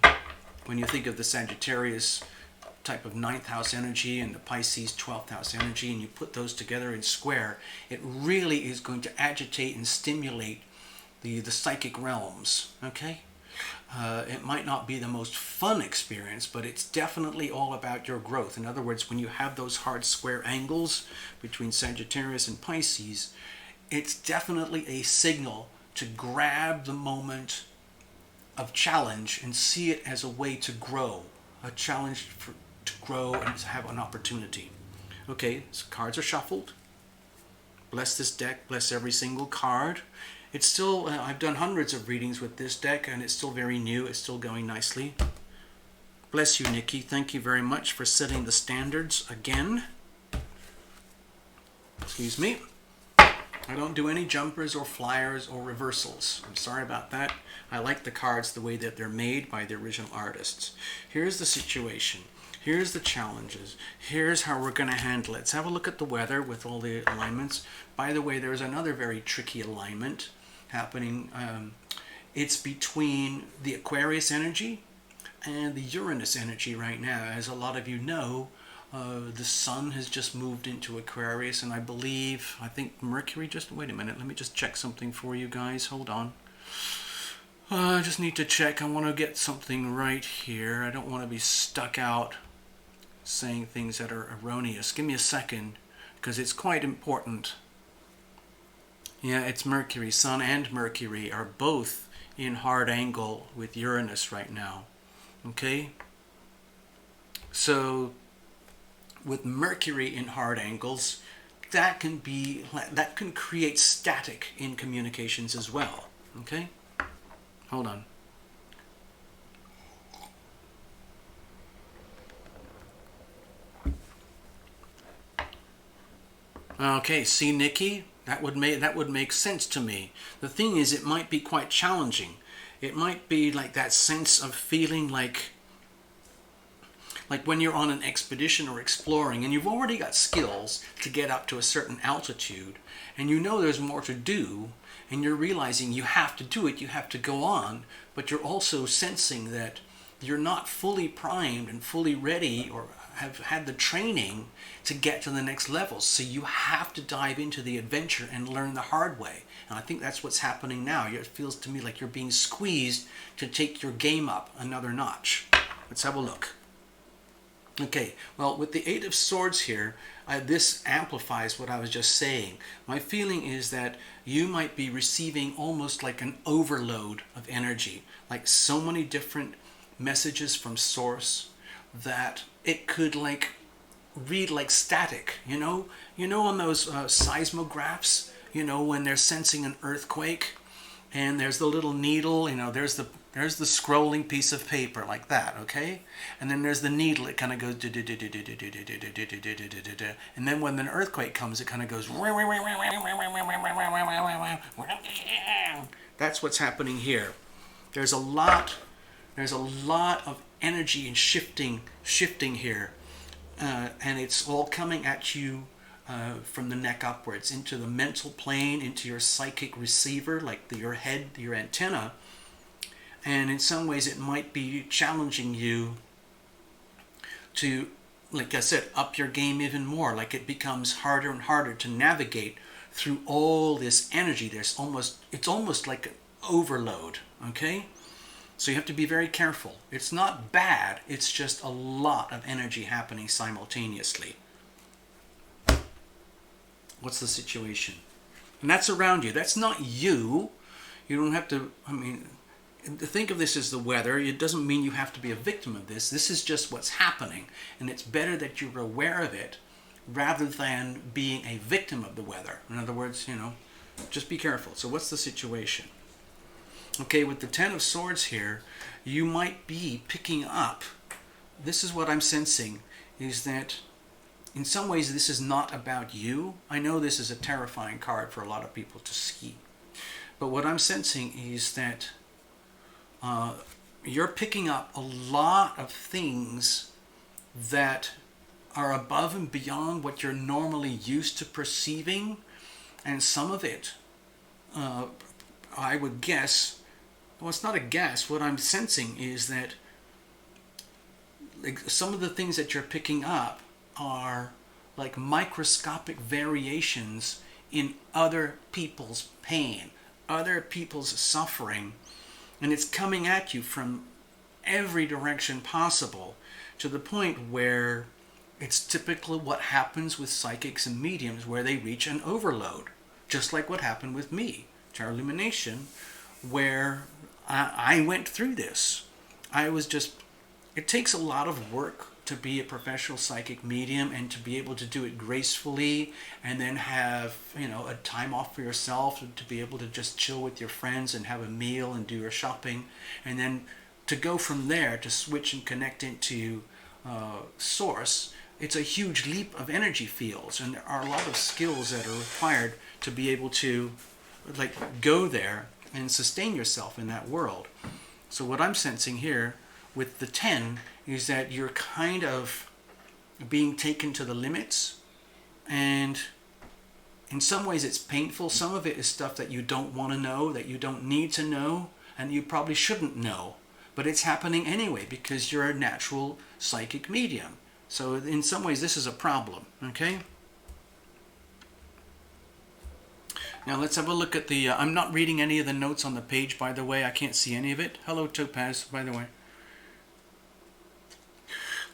when you think of the Sagittarius type of 9th house energy and the Pisces 12th house energy, and you put those together in square, it really is going to agitate and stimulate the psychic realms, okay? It might not be the most fun experience, but it's definitely all about your growth. In other words, when you have those hard square angles between Sagittarius and Pisces, it's definitely a signal to grab the moment of challenge and see it as a way to grow, a challenge to grow and to have an opportunity. Okay, so cards are shuffled. Bless this deck, bless every single card. It's still, I've done hundreds of readings with this deck and it's still very new. It's still going nicely. Bless you, Nikki. Thank you very much for setting the standards again. Excuse me. I don't do any jumpers or flyers or reversals. I'm sorry about that. I like the cards the way that they're made by the original artists. Here's the situation. Here's the challenges. Here's how we're going to handle it. Let's have a look at the weather with all the alignments. By the way, there's another very tricky alignment happening. It's between the Aquarius energy and the Uranus energy right now. As a lot of you know, the Sun has just moved into Aquarius, and I think Mercury just, wait a minute, let me just check something for you guys. Hold on. I just need to check. I want to get something right here. I don't want to be stuck out saying things that are erroneous. Give me a second, because it's quite important. Yeah, it's Mercury. Sun and Mercury are both in hard angle with Uranus right now. Okay? So, with Mercury in hard angles, that can create static in communications as well. Okay? Hold on. Okay, see, Nikki, that would make sense to me. The thing is, it might be quite challenging. It might be like that sense of feeling like when you're on an expedition or exploring and you've already got skills to get up to a certain altitude and you know there's more to do and you're realizing you have to do it, you have to go on, but you're also sensing that you're not fully primed and fully ready or have had the training to get to the next level. So you have to dive into the adventure and learn the hard way. And I think that's what's happening now. It feels to me like you're being squeezed to take your game up another notch. Let's have a look. Okay, well, with the Eight of Swords here, this amplifies what I was just saying. My feeling is that you might be receiving almost like an overload of energy, like so many different messages from source that it could like read like static, you know on those seismographs, when they're sensing an earthquake, and there's the little needle, there's the scrolling piece of paper like that, okay? And then there's the needle, it kind of goes, and then when an earthquake comes, it kind of goes, that's what's happening here. There's a lot of energy and shifting here, and it's all coming at you from the neck upwards into the mental plane, into your psychic receiver, like your head, your antenna. And in some ways it might be challenging you to, like I said, up your game even more. Like it becomes harder and harder to navigate through all this energy. It's almost like an overload, okay? So you have to be very careful. It's not bad, it's just a lot of energy happening simultaneously. What's the situation? And that's around you. That's not you. You don't have to, think of this as the weather. It doesn't mean you have to be a victim of this. This is just what's happening. And it's better that you're aware of it rather than being a victim of the weather. In other words, just be careful. So what's the situation? Okay, with the Ten of Swords here, you might be picking up, this is what I'm sensing, is that in some ways this is not about you. I know this is a terrifying card for a lot of people to see. But what I'm sensing is that you're picking up a lot of things that are above and beyond what you're normally used to perceiving, and some of it, I would guess, well, it's not a guess, what I'm sensing is that like some of the things that you're picking up are like microscopic variations in other people's pain, other people's suffering, and it's coming at you from every direction possible, to the point where it's typically what happens with psychics and mediums, where they reach an overload, just like what happened with me, Tarot Lumination, where I went through this. It takes a lot of work to be a professional psychic medium and to be able to do it gracefully, and then have a time off for yourself, to be able to just chill with your friends and have a meal and do your shopping, and then to go from there to switch and connect into source. It's a huge leap of energy fields, and there are a lot of skills that are required to be able to go there and sustain yourself in that world. So what I'm sensing here with the 10 is that you're kind of being taken to the limits, and in some ways it's painful. Some of it is stuff that you don't want to know, that you don't need to know, and you probably shouldn't know, but it's happening anyway because you're a natural psychic medium. So in some ways this is a problem, okay? Now let's have a look at the, I'm not reading any of the notes on the page, by the way. I can't see any of it. Hello, Topaz, by the way.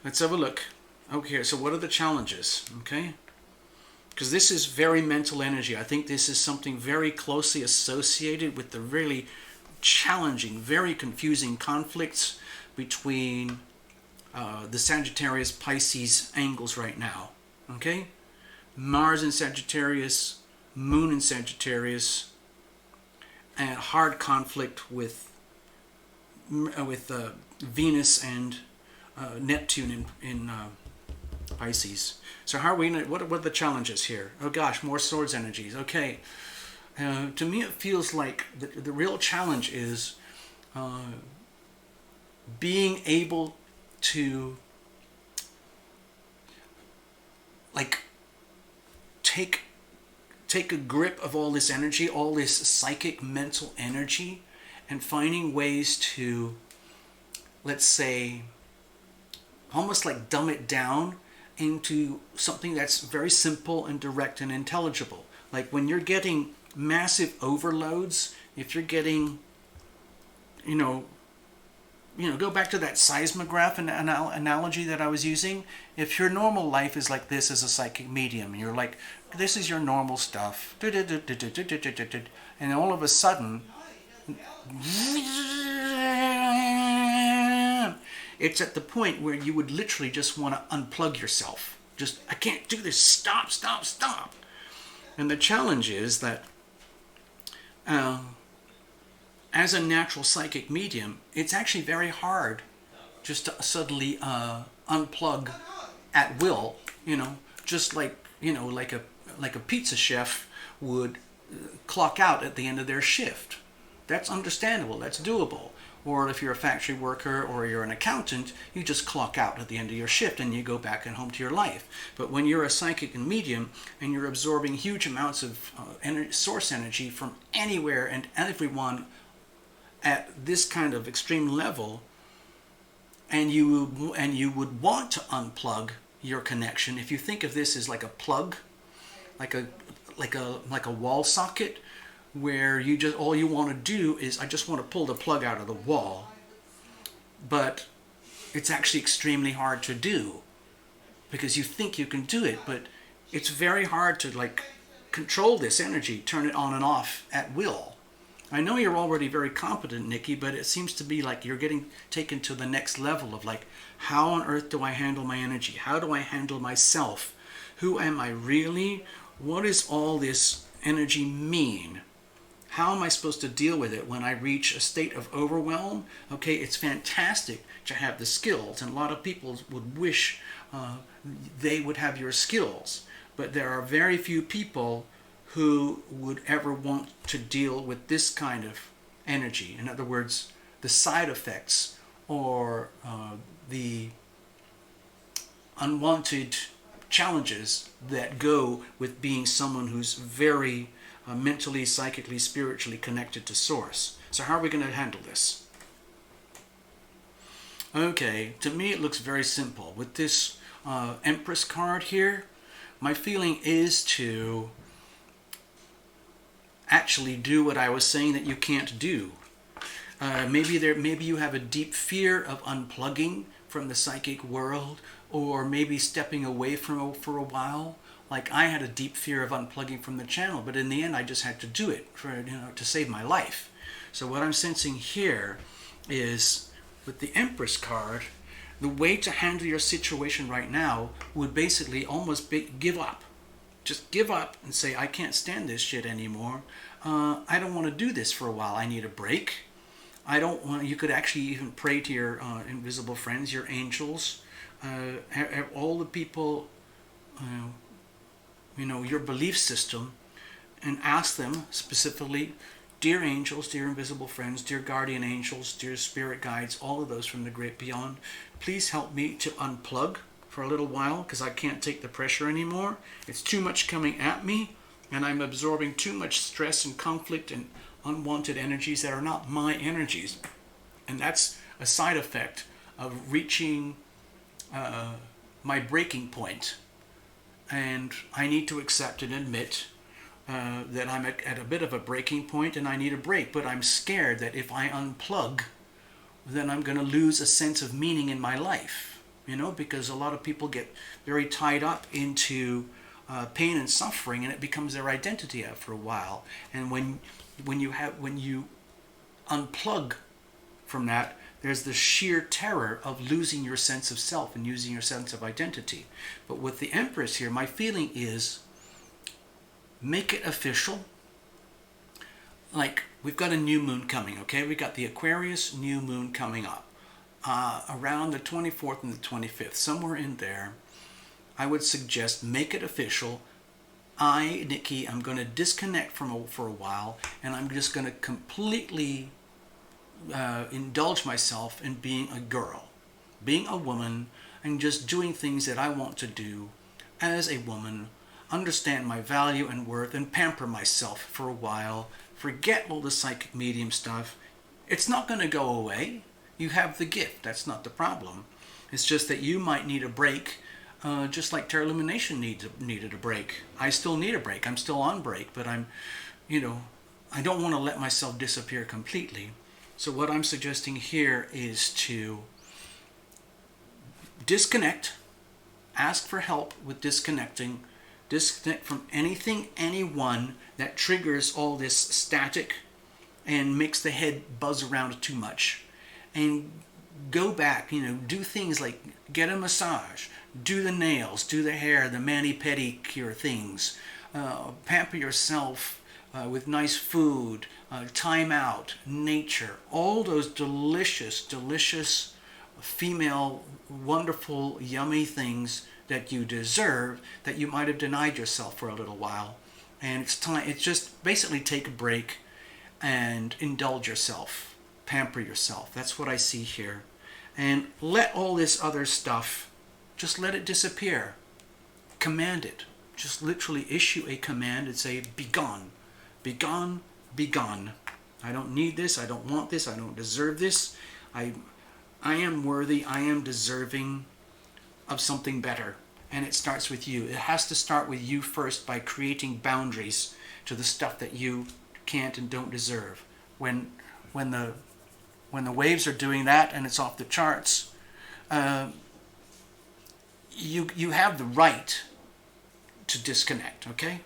Let's have a look. Okay, so what are the challenges, okay? Because this is very mental energy. I think this is something very closely associated with the really challenging, very confusing conflicts between the Sagittarius Pisces angles right now, okay? Mars in Sagittarius, Moon in Sagittarius, and hard conflict with Venus and Neptune in Pisces. So how are we? What are the challenges here? Oh gosh, more swords energies. Okay, to me it feels like the real challenge is being able to take a grip of all this energy, all this psychic mental energy, and finding ways to, let's say, almost like dumb it down into something that's very simple and direct and intelligible. Like when you're getting massive overloads, if you're getting, go back to that seismograph analogy that I was using. If your normal life is like this as a psychic medium, you're like, this is your normal stuff, and all of a sudden, it's at the point where you would literally just want to unplug yourself. Just, I can't do this, stop, stop, stop. And the challenge is that as a natural psychic medium, it's actually very hard just to suddenly unplug at will, just like, like a pizza chef would clock out at the end of their shift. That's understandable, that's doable. Or if you're a factory worker or you're an accountant, you just clock out at the end of your shift and you go back and home to your life. But when you're a psychic and medium and you're absorbing huge amounts of source energy from anywhere and everyone at this kind of extreme level, and you would want to unplug your connection, if you think of this as like a plug, like a wall socket, where you just, all you want to do is, I just want to pull the plug out of the wall. But it's actually extremely hard to do because you think you can do it, but it's very hard to like control this energy, turn it on and off at will. I know you're already very competent, Nikki, but it seems to be like you're getting taken to the next level of like, how on earth do I handle my energy? How do I handle myself? Who am I really? What does all this energy mean? How am I supposed to deal with it when I reach a state of overwhelm? Okay, it's fantastic to have the skills, and a lot of people would wish they would have your skills, but there are very few people who would ever want to deal with this kind of energy. In other words, the side effects or the unwanted challenges that go with being someone who's very mentally, psychically, spiritually connected to Source. So how are we going to handle this? Okay, to me it looks very simple. With this Empress card here, my feeling is to actually do what I was saying that you can't do. Maybe you have a deep fear of unplugging from the psychic world, or maybe stepping away from for a while. Like I had a deep fear of unplugging from the channel, but in the end I just had to do it to save my life. So what I'm sensing here is, with the Empress card, the way to handle your situation right now would basically almost be give up. Just give up and say, I can't stand this shit anymore. I don't want to do this for a while. I need a break. I don't want. You could actually even pray to your invisible friends, your angels, all the people, your belief system, and ask them specifically, dear angels, dear invisible friends, dear guardian angels, dear spirit guides, all of those from the great beyond, please help me to unplug for a little while because I can't take the pressure anymore. It's too much coming at me and I'm absorbing too much stress and conflict and unwanted energies that are not my energies. And that's a side effect of reaching my breaking point. And I need to accept and admit that I'm at a bit of a breaking point and I need a break. But I'm scared that if I unplug, then I'm going to lose a sense of meaning in my life. Because a lot of people get very tied up into pain and suffering, and it becomes their identity after a while. And when you unplug from that, there's the sheer terror of losing your sense of self and losing your sense of identity. But with the Empress here, my feeling is, make it official. Like, we've got a new moon coming, okay? We got the Aquarius new moon coming up. Around the 24th and the 25th, somewhere in there, I would suggest make it official. I, Nikki, I'm going to disconnect for a while, and I'm just going to completely indulge myself in being a girl, being a woman, and just doing things that I want to do as a woman, understand my value and worth, and pamper myself for a while, forget all the psychic medium stuff. It's not going to go away. You have the gift. That's not the problem. It's just that you might need a break, just like Tarot Lumination needed a break. I still need a break. I'm still on break, but I don't want to let myself disappear completely. So what I'm suggesting here is to disconnect, ask for help with disconnecting, disconnect from anything, anyone that triggers all this static and makes the head buzz around too much. And go back, do things like get a massage, do the nails, do the hair, the mani-pedicure things, pamper yourself with nice food, time out, nature, all those delicious, delicious female, wonderful, yummy things that you deserve that you might have denied yourself for a little while. And it's time, it's just basically take a break and indulge yourself, pamper yourself. That's what I see here. And let all this other stuff, just let it disappear. Command it. Just literally issue a command and say, be gone. Be gone, be gone. I don't need this, I don't want this, I don't deserve this. I am worthy, I am deserving of something better. And it starts with you. It has to start with you first by creating boundaries to the stuff that you can't and don't deserve. When the waves are doing that and it's off the charts, you have the right to disconnect, okay?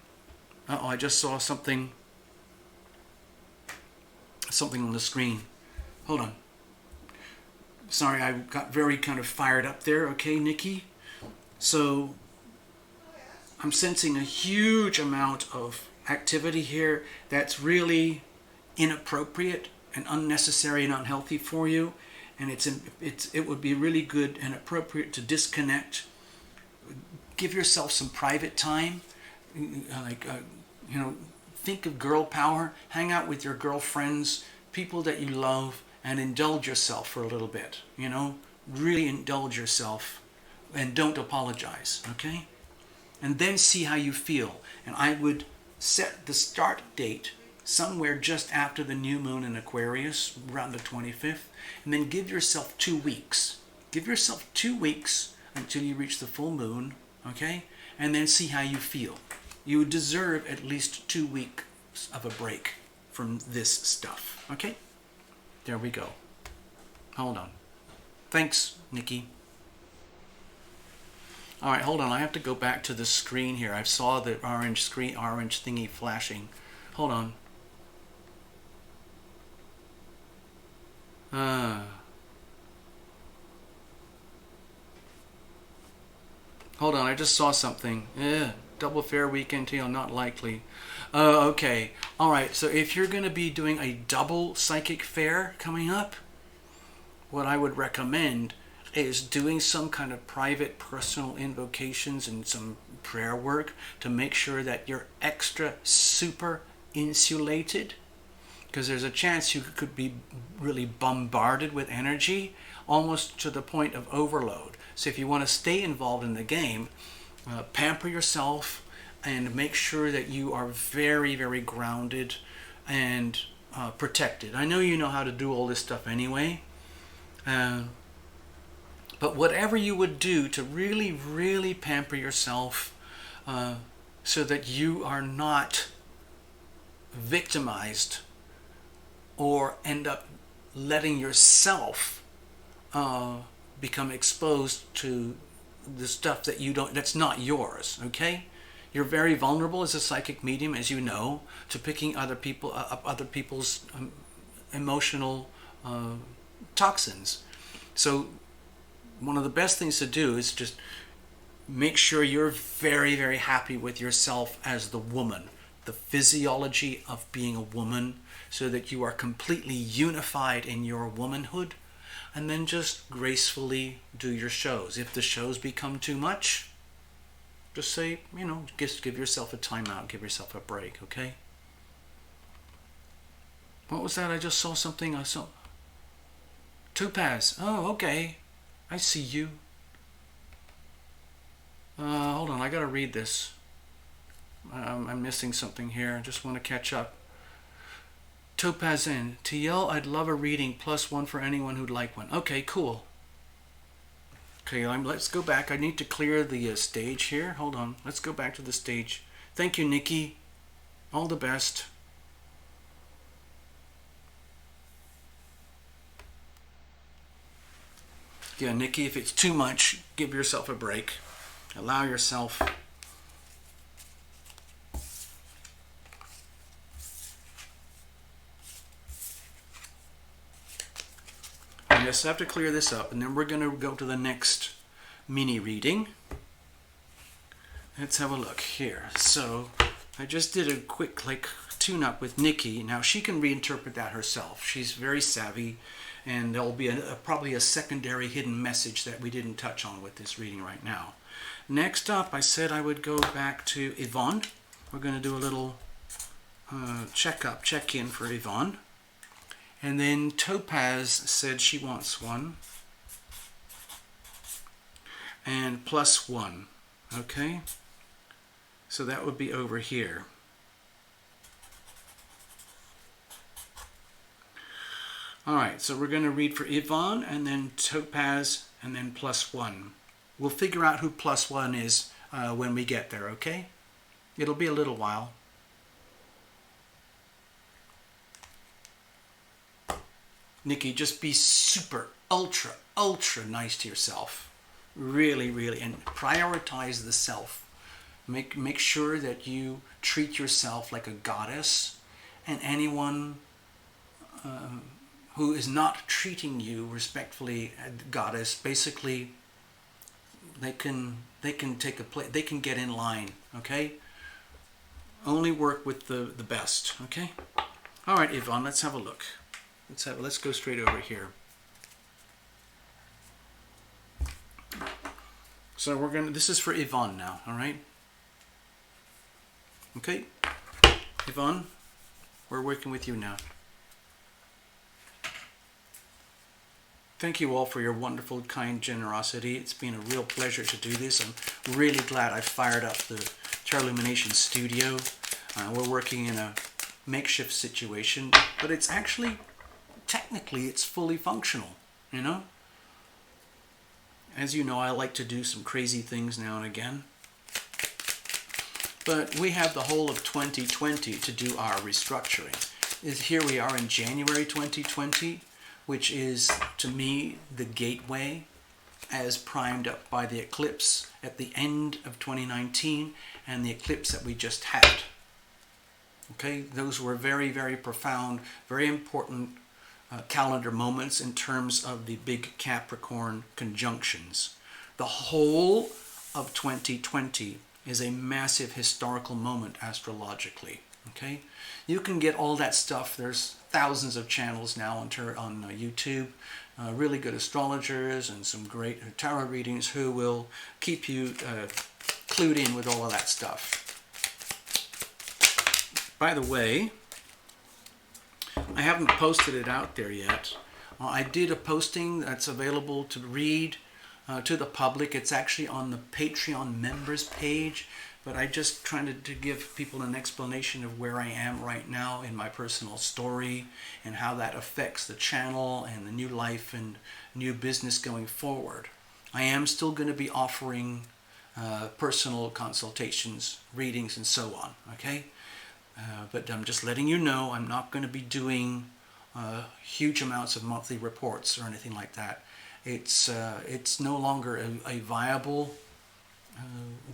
Uh-oh, I just saw something on the screen. Hold on. Sorry, I got very kind of fired up there, okay, Nikki? So, I'm sensing a huge amount of activity here that's really inappropriate and unnecessary and unhealthy for you, and it would be really good and appropriate to disconnect. Give yourself some private time, think of girl power, hang out with your girlfriends, people that you love, and indulge yourself for a little bit, really indulge yourself, and don't apologize, okay? And then see how you feel. And I would set the start date somewhere just after the new moon in Aquarius, around the 25th, and then give yourself 2 weeks. Give yourself 2 weeks until you reach the full moon, okay? And then see how you feel. You deserve at least 2 weeks of a break from this stuff, okay? There we go. Hold on. Thanks, Nikki. All right, hold on. I have to go back to the screen here. I saw the orange thingy flashing. Hold on. Hold on, I just saw something. Double fair weekend deal, not likely. Okay. All right, so if you're going to be doing a double psychic fair coming up, what I would recommend is doing some kind of private personal invocations and some prayer work to make sure that you're extra super insulated, because there's a chance you could be really bombarded with energy almost to the point of overload. So if you want to stay involved in the game, pamper yourself and make sure that you are very, very grounded and protected. I know you know how to do all this stuff anyway, but whatever you would do to really, really pamper yourself so that you are not victimized or end up letting yourself become exposed to the stuff that that's not yours, okay? You're very vulnerable as a psychic medium, as you know, to picking other people's emotional toxins. So one of the best things to do is just make sure you're very, very happy with yourself as the woman, the physiology of being a woman, so that you are completely unified in your womanhood, and then just gracefully do your shows. If the shows become too much, just say, just give yourself a timeout, give yourself a break, okay? What was that? I just saw something. I saw Topaz. Oh, okay. I see you. Hold on, I gotta read this. I'm missing something here. I just want to catch up. Topaz in. TL, I'd love a reading, +1 for anyone who'd like one. Okay, cool. Okay, let's go back. I need to clear the stage here. Hold on. Let's go back to the stage. Thank you, Nikki. All the best. Yeah, Nikki, if it's too much, give yourself a break. Allow yourself. I just have to clear this up, and then we're going to go to the next mini reading. Let's have a look here. So I just did a quick tune-up with Nikki. Now she can reinterpret that herself. She's very savvy, and there'll be probably a secondary hidden message that we didn't touch on with this reading right now. Next up, I said I would go back to Yvonne. We're going to do a little check-in for Yvonne. And then Topaz said she wants one. And +1. Okay? So that would be over here. Alright, so we're going to read for Yvonne, and then Topaz, and then +1. We'll figure out who +1 is when we get there, okay? It'll be a little while. Nikki, just be super, ultra nice to yourself. Really, really, and prioritize the self. Make sure that you treat yourself like a goddess, and anyone who is not treating you respectfully, goddess, basically they can take a place. They can get in line. Okay. Only work with the best. Okay. All right, Yvonne. Let's have a look. Let's go straight over here. So this is for Yvonne now, all right? Okay, Yvonne, we're working with you now. Thank you all for your wonderful, kind generosity. It's been a real pleasure to do this. I'm really glad I fired up the Tarot Lumination studio. We're working in a makeshift situation, but it's actually, technically, it's fully functional, you know? As you know, I like to do some crazy things now and again. But we have the whole of 2020 to do our restructuring. Here we are in January 2020, which is, to me, the gateway as primed up by the eclipse at the end of 2019 and the eclipse that we just had. Okay, those were very, very profound, very important calendar moments in terms of the big Capricorn conjunctions. The whole of 2020 is a massive historical moment astrologically. Okay, you can get all that stuff. There's thousands of channels now on YouTube, really good astrologers and some great tarot readings who will keep you clued in with all of that stuff. By the way, I haven't posted it out there yet. I did a posting that's available to read to the public. It's actually on the Patreon members page, but I just trying to give people an explanation of where I am right now in my personal story and how that affects the channel and the new life and new business going forward. I am still going to be offering personal consultations, readings, and so on, okay? But I'm just letting you know I'm not going to be doing huge amounts of monthly reports or anything like that. It's no longer a viable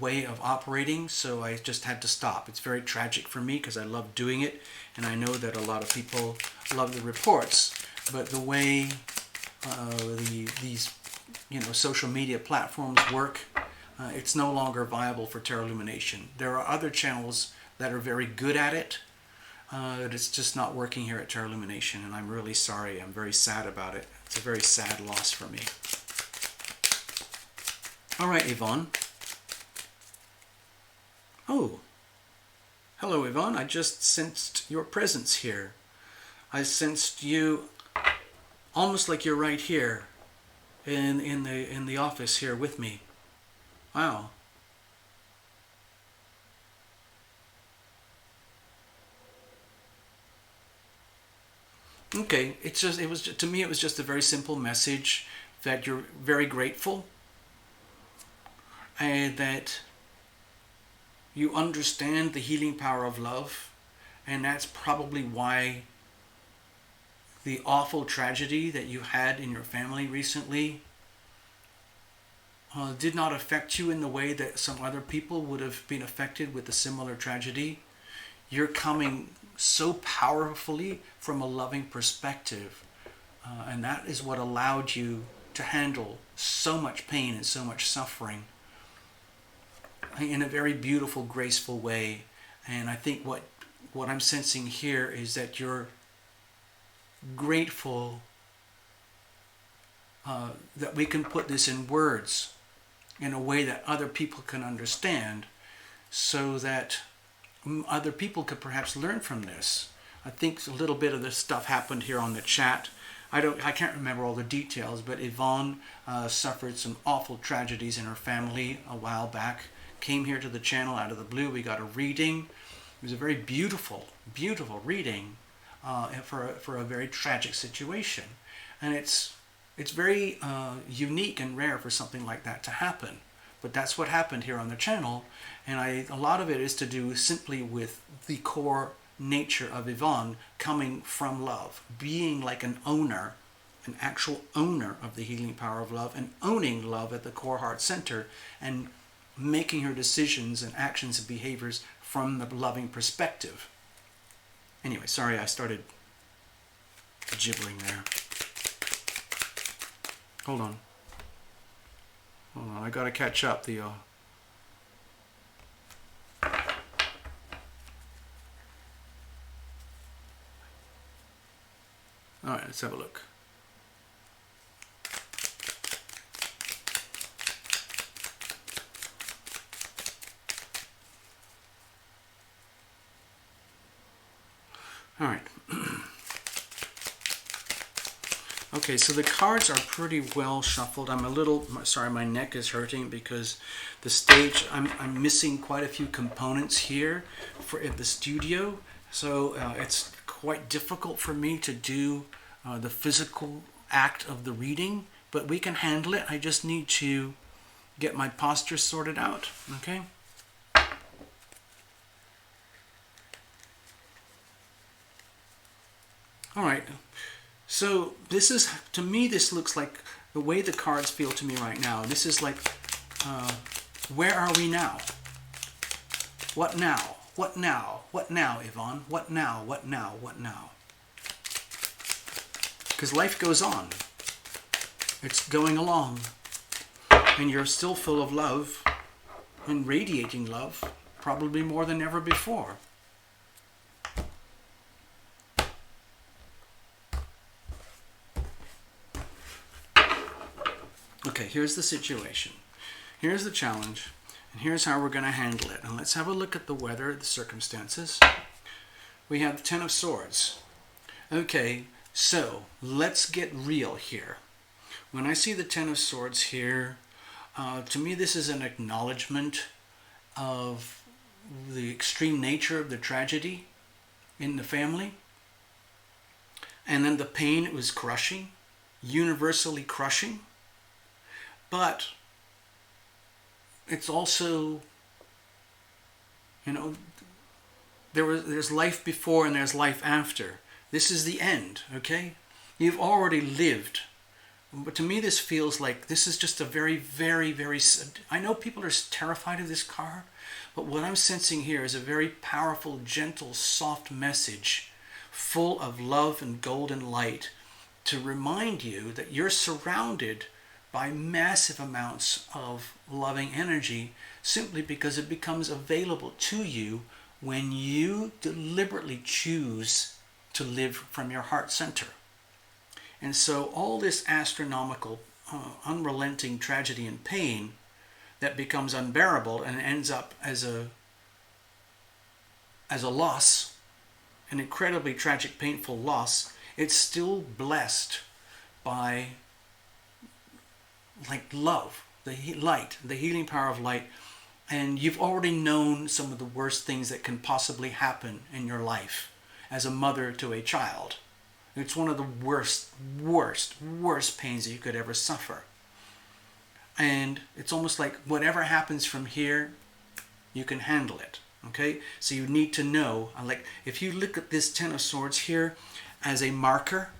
way of operating, so I just had to stop. It's very tragic for me because I love doing it, and I know that a lot of people love the reports. But the way these social media platforms work, it's no longer viable for Tarot Lumination. There are other channels that are very good at it. It's just not working here at Tarot Lumination, and I'm really sorry. I'm very sad about it. It's a very sad loss for me. All right, Yvonne. Oh, hello, Yvonne. I just sensed your presence here. I sensed you almost like you're right here in the office here with me. Wow. Okay, to me it was just a very simple message that you're very grateful and that you understand the healing power of love, and that's probably why the awful tragedy that you had in your family recently did not affect you in the way that some other people would have been affected with a similar tragedy. You're coming so powerfully from a loving perspective, and that is what allowed you to handle so much pain and so much suffering in a very beautiful, graceful way. And I think what I'm sensing here is that you're grateful that we can put this in words in a way that other people can understand, so that other people could perhaps learn from this. I think a little bit of this stuff happened here on the chat. I can't remember all the details, but Yvonne suffered some awful tragedies in her family a while back. Came here to the channel out of the blue. We got a reading. It was a very beautiful, beautiful reading for a very tragic situation, and it's very unique and rare for something like that to happen. But that's what happened here on the channel, and a lot of it is to do simply with the core nature of Yvonne coming from love, being like an owner, an actual owner of the healing power of love, and owning love at the core heart center, and making her decisions and actions and behaviors from the loving perspective. Anyway, sorry I started gibbering there. Hold on, I gotta catch up. Alright, let's have a look. Alright. Okay, so the cards are pretty well shuffled. I'm a little sorry, my neck is hurting because the stage, I'm missing quite a few components here for the studio, so it's quite difficult for me to do the physical act of the reading, but we can handle it. I just need to get my posture sorted out, okay? All right. So this is, to me, this looks like the way the cards feel to me right now. This is like, where are we now? What now? What now? What now, Yvonne? What now? What now? What now? Because life goes on. It's going along. And you're still full of love and radiating love, probably more than ever before. Okay, here's the situation. Here's the challenge. And here's how we're going to handle it. And let's have a look at the weather, the circumstances. We have the Ten of Swords. Okay, so let's get real here. When I see the Ten of Swords here, to me this is an acknowledgement of the extreme nature of the tragedy in the family. And then the pain, it was crushing, universally crushing. But it's also, you know, there's life before and there's life after. This is the end, okay? You've already lived. But to me this feels like this is just a very, very, very... I know people are terrified of this card, but what I'm sensing here is a very powerful, gentle, soft message full of love and golden light to remind you that you're surrounded by massive amounts of loving energy simply because it becomes available to you when you deliberately choose to live from your heart center. And so all this astronomical, unrelenting tragedy and pain that becomes unbearable and ends up as a loss, an incredibly tragic, painful loss, it's still blessed by like love, the light, the healing power of light. And you've already known some of the worst things that can possibly happen in your life as a mother to a child. It's one of the worst pains that you could ever suffer. And it's almost like whatever happens from here, you can handle it. Okay? So you need to know, like if you look at this Ten of Swords here as a marker,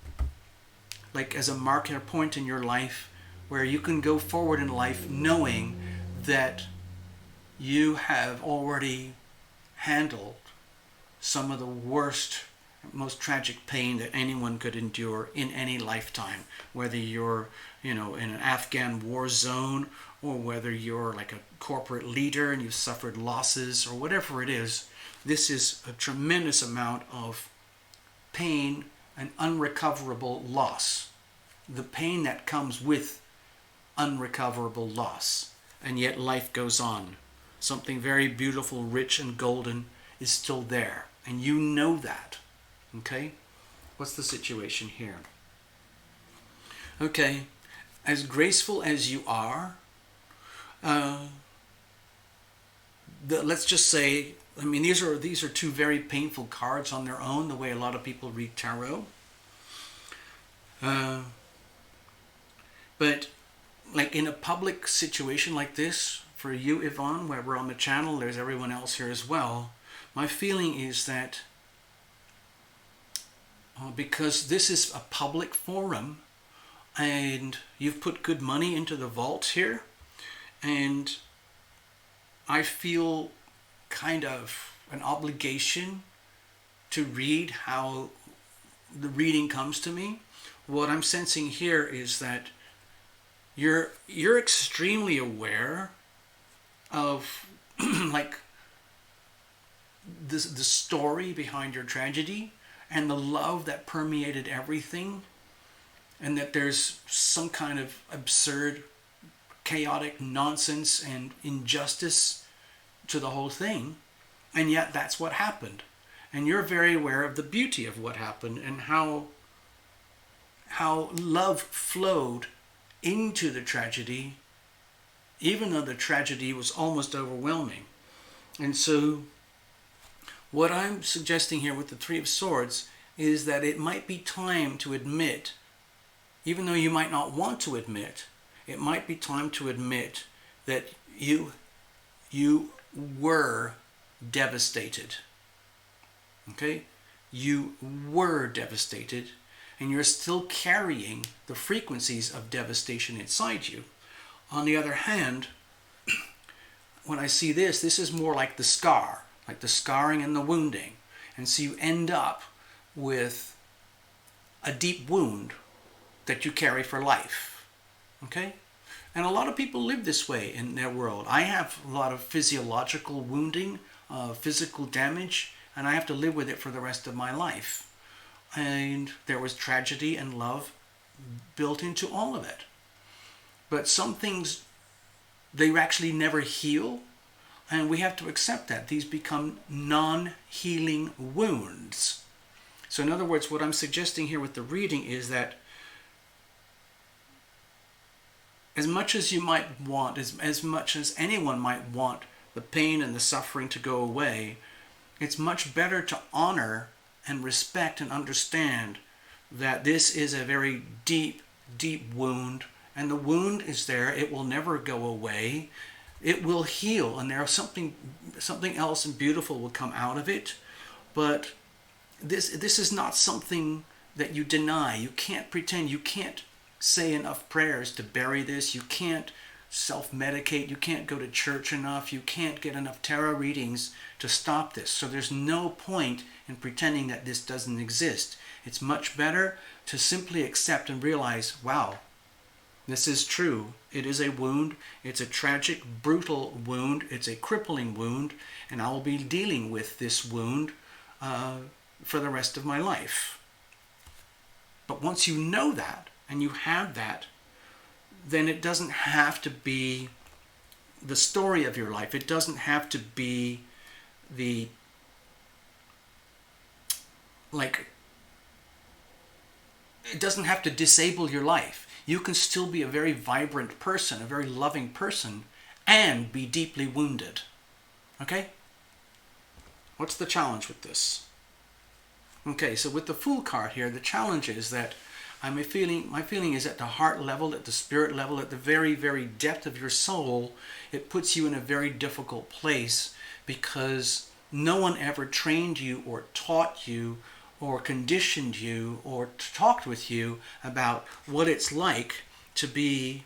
like as a marker point in your life where you can go forward in life knowing that you have already handled some of the worst, most tragic pain that anyone could endure in any lifetime, whether you're, in an Afghan war zone, or whether you're like a corporate leader and you've suffered losses, or whatever it is. This is a tremendous amount of pain and unrecoverable loss. The pain that comes with unrecoverable loss. And yet life goes on. Something very beautiful, rich, and golden is still there. And you know that. Okay? What's the situation here? Okay. As graceful as you are, let's just say, these are two very painful cards on their own, the way a lot of people read tarot. But like in a public situation like this, for you, Yvonne, where we're on the channel, there's everyone else here as well. My feeling is that because this is a public forum and you've put good money into the vault here, and I feel kind of an obligation to read how the reading comes to me. What I'm sensing here is that you're extremely aware of like the story behind your tragedy and the love that permeated everything, and that there's some kind of absurd, chaotic nonsense and injustice to the whole thing, and yet that's what happened. And you're very aware of the beauty of what happened and how love flowed into the tragedy, even though the tragedy was almost overwhelming. And so what I'm suggesting here with the Three of Swords is that it might be time to admit, even though you might not want to admit, it might be time to admit that you were devastated. Okay? You were devastated, and you're still carrying the frequencies of devastation inside you. On the other hand, when I see this is more like the scar, like the scarring and the wounding. And so you end up with a deep wound that you carry for life. Okay? And a lot of people live this way in their world. I have a lot of physiological wounding, physical damage, and I have to live with it for the rest of my life. And there was tragedy and love built into all of it. But some things, they actually never heal, and we have to accept that. These become non-healing wounds. So in other words, what I'm suggesting here with the reading is that as much as you might want, as much as anyone might want the pain and the suffering to go away, it's much better to honor and respect and understand that this is a very deep, deep wound, and the wound is there. It will never go away. It will heal, and there's something else and beautiful will come out of it. But this is not something that you deny. You can't pretend. You can't say enough prayers to bury this. You can't self-medicate. You can't go to church enough. You can't get enough tarot readings to stop this. So there's no point in pretending that this doesn't exist. It's much better to simply accept and realize, wow, this is true. It is a wound. It's a tragic, brutal wound. It's a crippling wound, and I will be dealing with this wound for the rest of my life. But once you know that, and you have that, then it doesn't have to be the story of your life. It doesn't have to be it doesn't have to disable your life. You can still be a very vibrant person, a very loving person, and be deeply wounded. Okay? What's the challenge with this? Okay, so with the Fool card here, the challenge is that my feeling is at the heart level, at the spirit level, at the very, very depth of your soul, it puts you in a very difficult place because no one ever trained you or taught you or conditioned you or talked with you about what it's like to be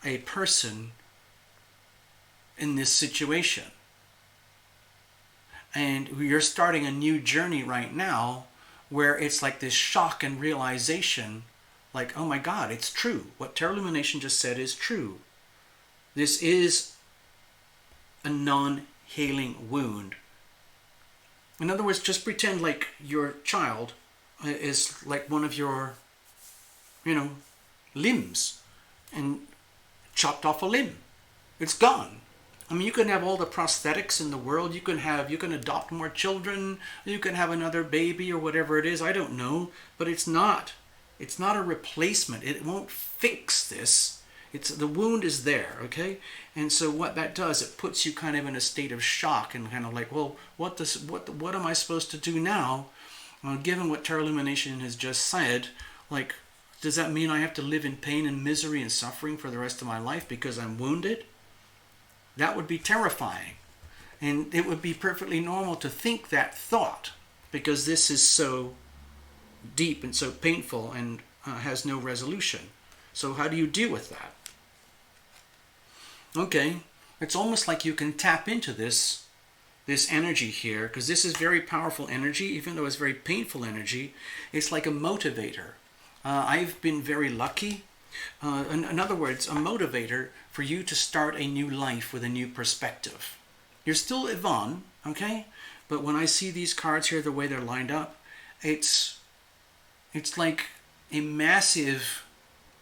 a person in this situation. And you're starting a new journey right now where it's like this shock and realization, like, oh my God, it's true. What Tarot Lumination just said is true. This is a non-healing wound. In other words, just pretend like your child is like one of your, limbs, and chopped off a limb. It's gone. I mean, you can have all the prosthetics in the world. You can adopt more children. You can have another baby or whatever it is. I don't know, but it's not a replacement. It won't fix this. The wound is there, okay? And so what that does, it puts you kind of in a state of shock and kind of like, well, what am I supposed to do now? Well, given what Tarot Lumination has just said, like, does that mean I have to live in pain and misery and suffering for the rest of my life because I'm wounded? That would be terrifying. And it would be perfectly normal to think that thought, because this is so deep and so painful and has no resolution. So how do you deal with that? Okay, it's almost like you can tap into this energy here, because this is very powerful energy, even though it's very painful energy. It's like a motivator. I've been very lucky. In other words, a motivator for you to start a new life with a new perspective. You're still Yvonne, okay? But when I see these cards here, the way they're lined up, it's like a massive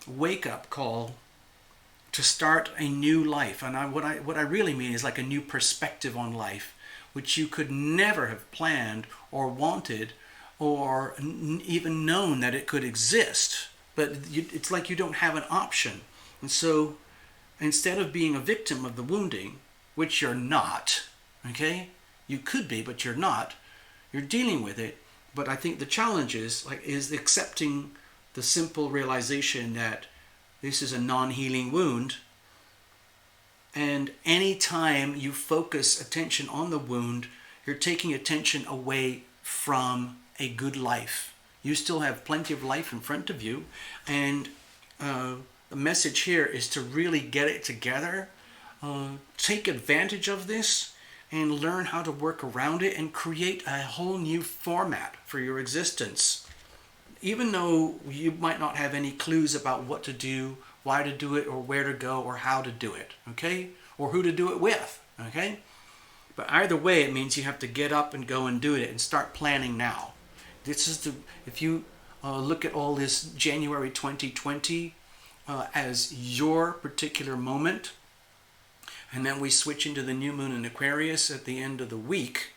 wake-up call to start a new life. And what I really mean is like a new perspective on life, which you could never have planned or wanted or even known that it could exist. But it's like you don't have an option. And so instead of being a victim of the wounding, which you're not, okay? You could be, but you're not. You're dealing with it. But I think the challenge is accepting the simple realization that this is a non-healing wound. And anytime you focus attention on the wound, you're taking attention away from a good life. You still have plenty of life in front of you. And the message here is to really get it together, take advantage of this, and learn how to work around it and create a whole new format for your existence. Even though you might not have any clues about what to do, why to do it, or where to go, or how to do it, okay? Or who to do it with, okay? But either way, it means you have to get up and go and do it and start planning now. If you look at all this January 2020 as your particular moment, and then we switch into the new moon in Aquarius at the end of the week,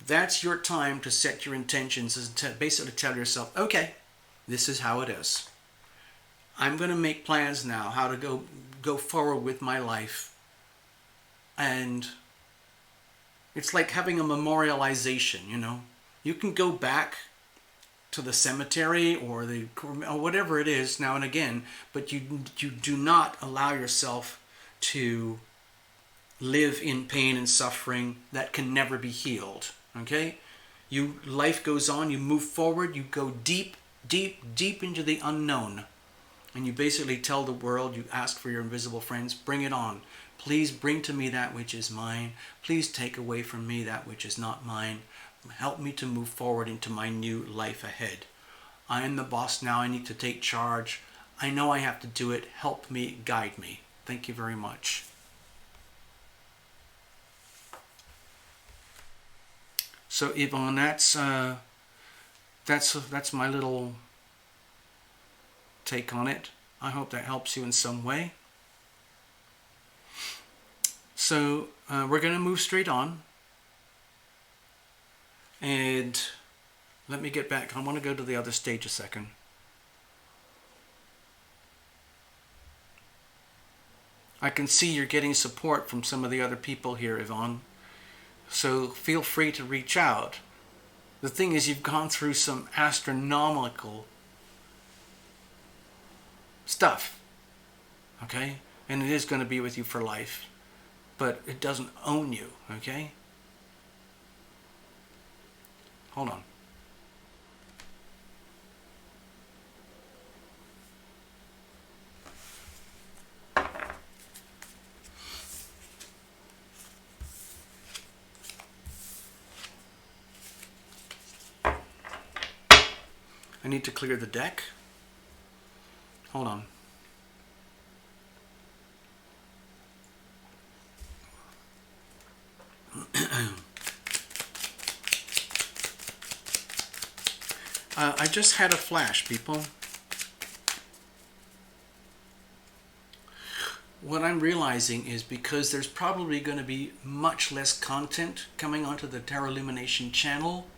that's your time to set your intentions and to basically tell yourself, okay, this is how it is. I'm going to make plans now how to go forward with my life. And it's like having a memorialization, You can go back to the cemetery or whatever it is now and again, but you do not allow yourself to live in pain and suffering that can never be healed. Okay? Life goes on, you move forward, you go deep, deep, deep into the unknown. And you basically tell the world, you ask for your invisible friends, bring it on. Please bring to me that which is mine. Please take away from me that which is not mine. Help me to move forward into my new life ahead. I am the boss now. I need to take charge. I know I have to do it. Help me, guide me. Thank you very much. So Yvonne, that's my little take on it. I hope that helps you in some way. So we're going to move straight on. And let me get back. I want to go to the other stage a second. I can see you're getting support from some of the other people here, Yvonne. So feel free to reach out. The thing is, you've gone through some astronomical stuff. Okay? And it is going to be with you for life. But it doesn't own you. Okay? Hold on. I need to clear the deck. Hold on. I just had a flash, people. What I'm realizing is because there's probably going to be much less content coming onto the Tarot Lumination channel,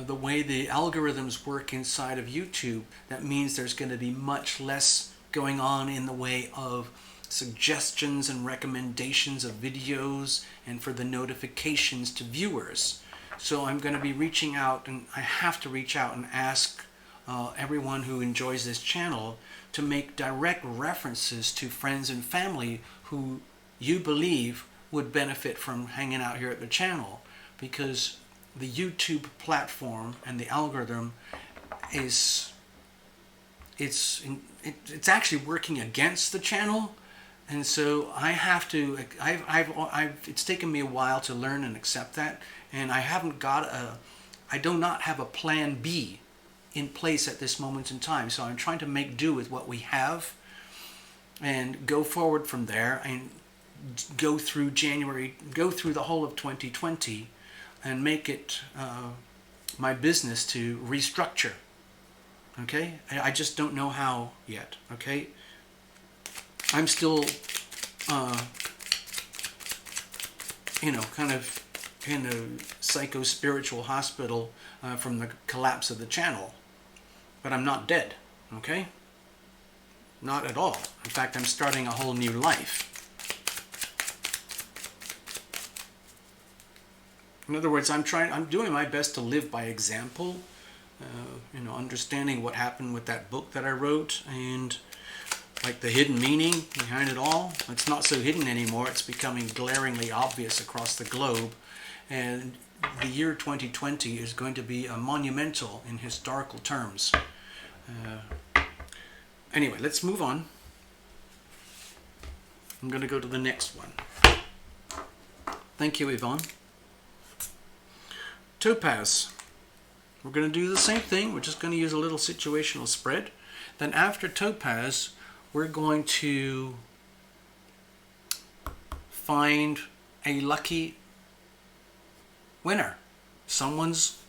the way the algorithms work inside of YouTube, that means there's going to be much less going on in the way of suggestions and recommendations of videos and for the notifications to viewers. So I'm going to be reaching out, and I have to reach out and ask everyone who enjoys this channel to make direct references to friends and family who you believe would benefit from hanging out here at the channel, because the YouTube platform and the algorithm is it's actually working against the channel. And so I have to, it's taken me a while to learn and accept that, and I do not have a plan B in place at this moment in time. So I'm trying to make do with what we have and go forward from there and go through the whole of 2020 and make it my business to restructure. Okay? I just don't know how yet. Okay? I'm still, kind of in a psycho-spiritual hospital from the collapse of the channel. But I'm not dead, okay? Not at all. In fact, I'm starting a whole new life. In other words, I'm doing my best to live by example, understanding what happened with that book that I wrote, and like the hidden meaning behind it all. It's not so hidden anymore. It's becoming glaringly obvious across the globe. And the year 2020 is going to be a monumental in historical terms. Anyway, let's move on. I'm going to go to the next one. Thank you, Yvonne. Topaz. We're going to do the same thing. We're just going to use a little situational spread. Then after Topaz, we're going to find a lucky winner. Someone's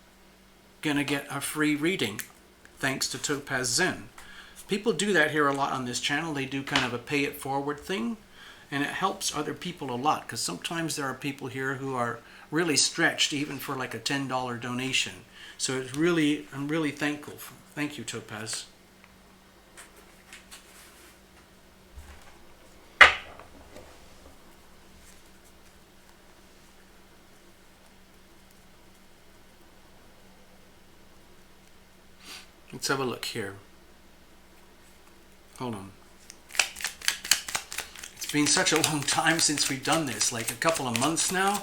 going to get a free reading thanks to Topaz Zen. People do that here a lot on this channel. They do kind of a pay it forward thing, and it helps other people a lot, because sometimes there are people here who are really stretched even for like a $10 donation. So I'm really thankful. Thank you, Topaz. Let's have a look here. Hold on. It's been such a long time since we've done this, like a couple of months now.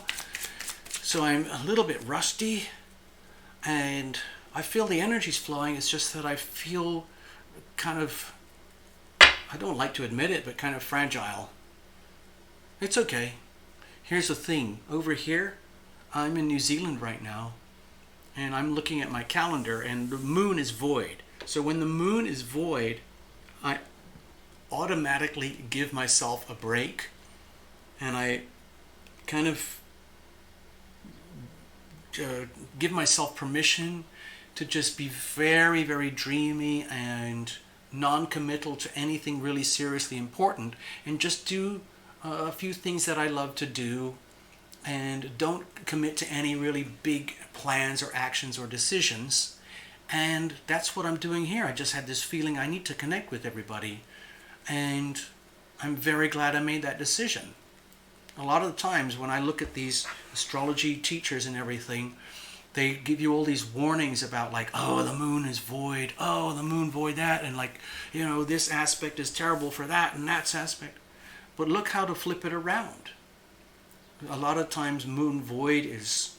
So I'm a little bit rusty, and I feel the energy's flowing. It's just that I feel kind of, I don't like to admit it, but kind of fragile. It's okay. Here's the thing. Over here, I'm in New Zealand right now, and I'm looking at my calendar, and the moon is void. So when the moon is void, I automatically give myself a break, and I kind of give myself permission to just be very, very dreamy and non-committal to anything really seriously important, and just do a few things that I love to do, and don't commit to any really big plans or actions or decisions. And that's what I'm doing here. I just had this feeling I need to connect with everybody, and I'm very glad I made that decision. A lot of the times when I look at these astrology teachers and everything, they give you all these warnings about like, oh, the moon is void, oh, the moon void that, and like, this aspect is terrible for that and that aspect. But look how to flip it around. A lot of times moon void is,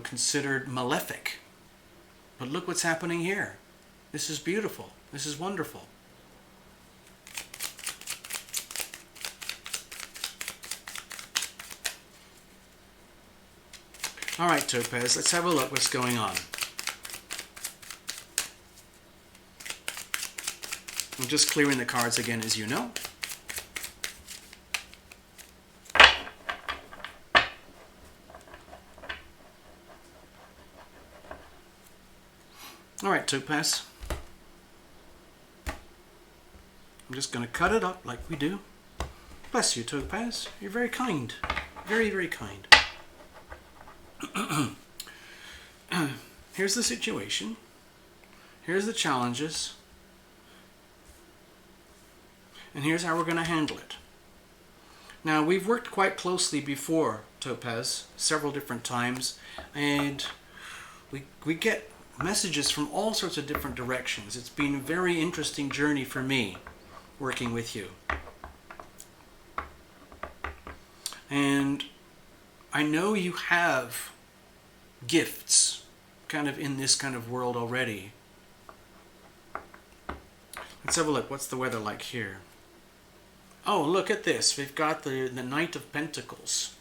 considered malefic. But look what's happening here. This is beautiful. This is wonderful. All right, Topaz, let's have a look what's going on. I'm just clearing the cards again, as you know. All right, Topaz. I'm just going to cut it up like we do. Bless you, Topaz. You're very kind. Very, very kind. Here's the situation. Here's the challenges. And here's how we're going to handle it. Now, we've worked quite closely before, Topaz, several different times, and we get messages from all sorts of different directions. It's been a very interesting journey for me working with you. And I know you have gifts kind of in this kind of world already. Let's have a look. What's the weather like here? Oh, look at this. We've got the Knight of Pentacles.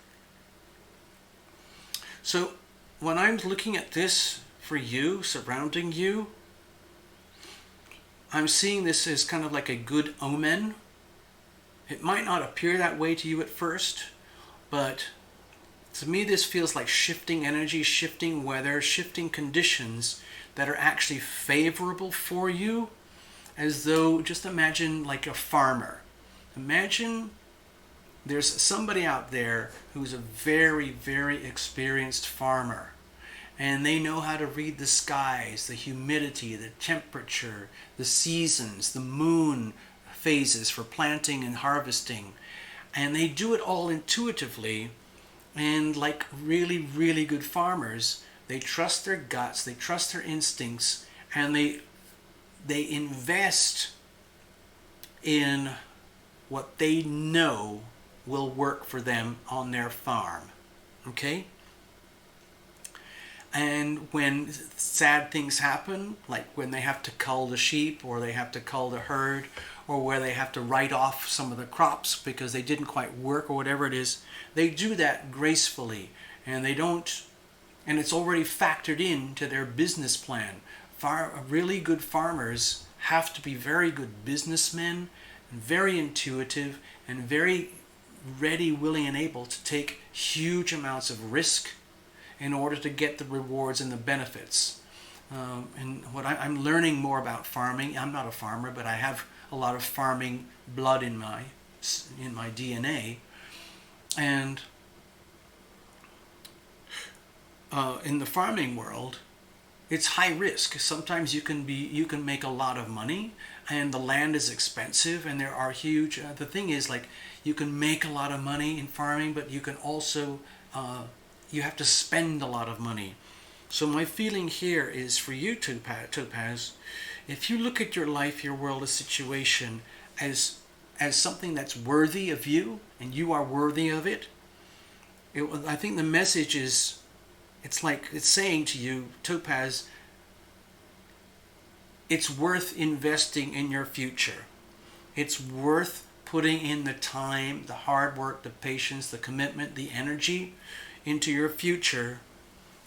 So when I'm looking at this for you, surrounding you, I'm seeing this as kind of like a good omen. It might not appear that way to you at first, but to me this feels like shifting energy, shifting weather, shifting conditions that are actually favorable for you, as though, just imagine like a farmer. Imagine there's somebody out there who's a very, very experienced farmer, and they know how to read the skies, the humidity, the temperature, the seasons, the moon phases for planting and harvesting. And they do it all intuitively, and like really, really good farmers, they trust their guts, they trust their instincts, and they invest in what they know will work for them on their farm. Okay? And when sad things happen, like when they have to cull the sheep, or they have to cull the herd, or where they have to write off some of the crops because they didn't quite work, or whatever it is, they do that gracefully, and they don't, and it's already factored into their business plan. Really good farmers have to be very good businessmen, and very intuitive, and very ready, willing, and able to take huge amounts of risk in order to get the rewards and the benefits. And what I'm learning more about farming, I'm not a farmer, but I have a lot of farming blood in my DNA. And in the farming world, it's high risk. Sometimes you can make a lot of money, and the land is expensive, and there are huge. The thing is, like, you can make a lot of money in farming, but you can also you have to spend a lot of money. So my feeling here is for you, Topaz, if you look at your life, your world, a situation as something that's worthy of you, and you are worthy of it, I think the message is, it's saying to you, Topaz, it's worth investing in your future. It's worth putting in the time, the hard work, the patience, the commitment, the energy into your future,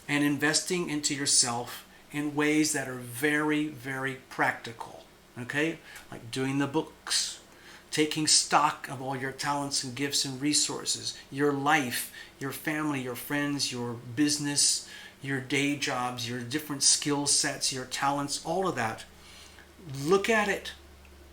and investing into yourself in ways that are very, very practical. Okay? Like doing the books, taking stock of all your talents and gifts and resources, your life, your family, your friends, your business, your day jobs, your different skill sets, your talents, all of that. Look at it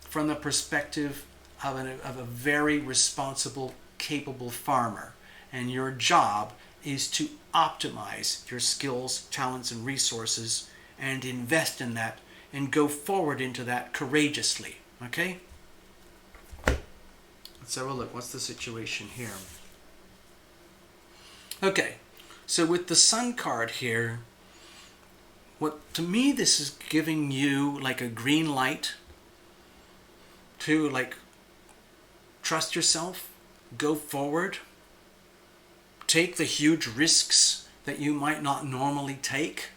from the perspective of a very responsible, capable farmer. And your job is to optimize your skills, talents, and resources, and invest in that, and go forward into that courageously. Okay? Let's have a look. What's the situation here? Okay, so with the Sun card here, to me this is giving you like a green light to like trust yourself, go forward, take the huge risks that you might not normally take,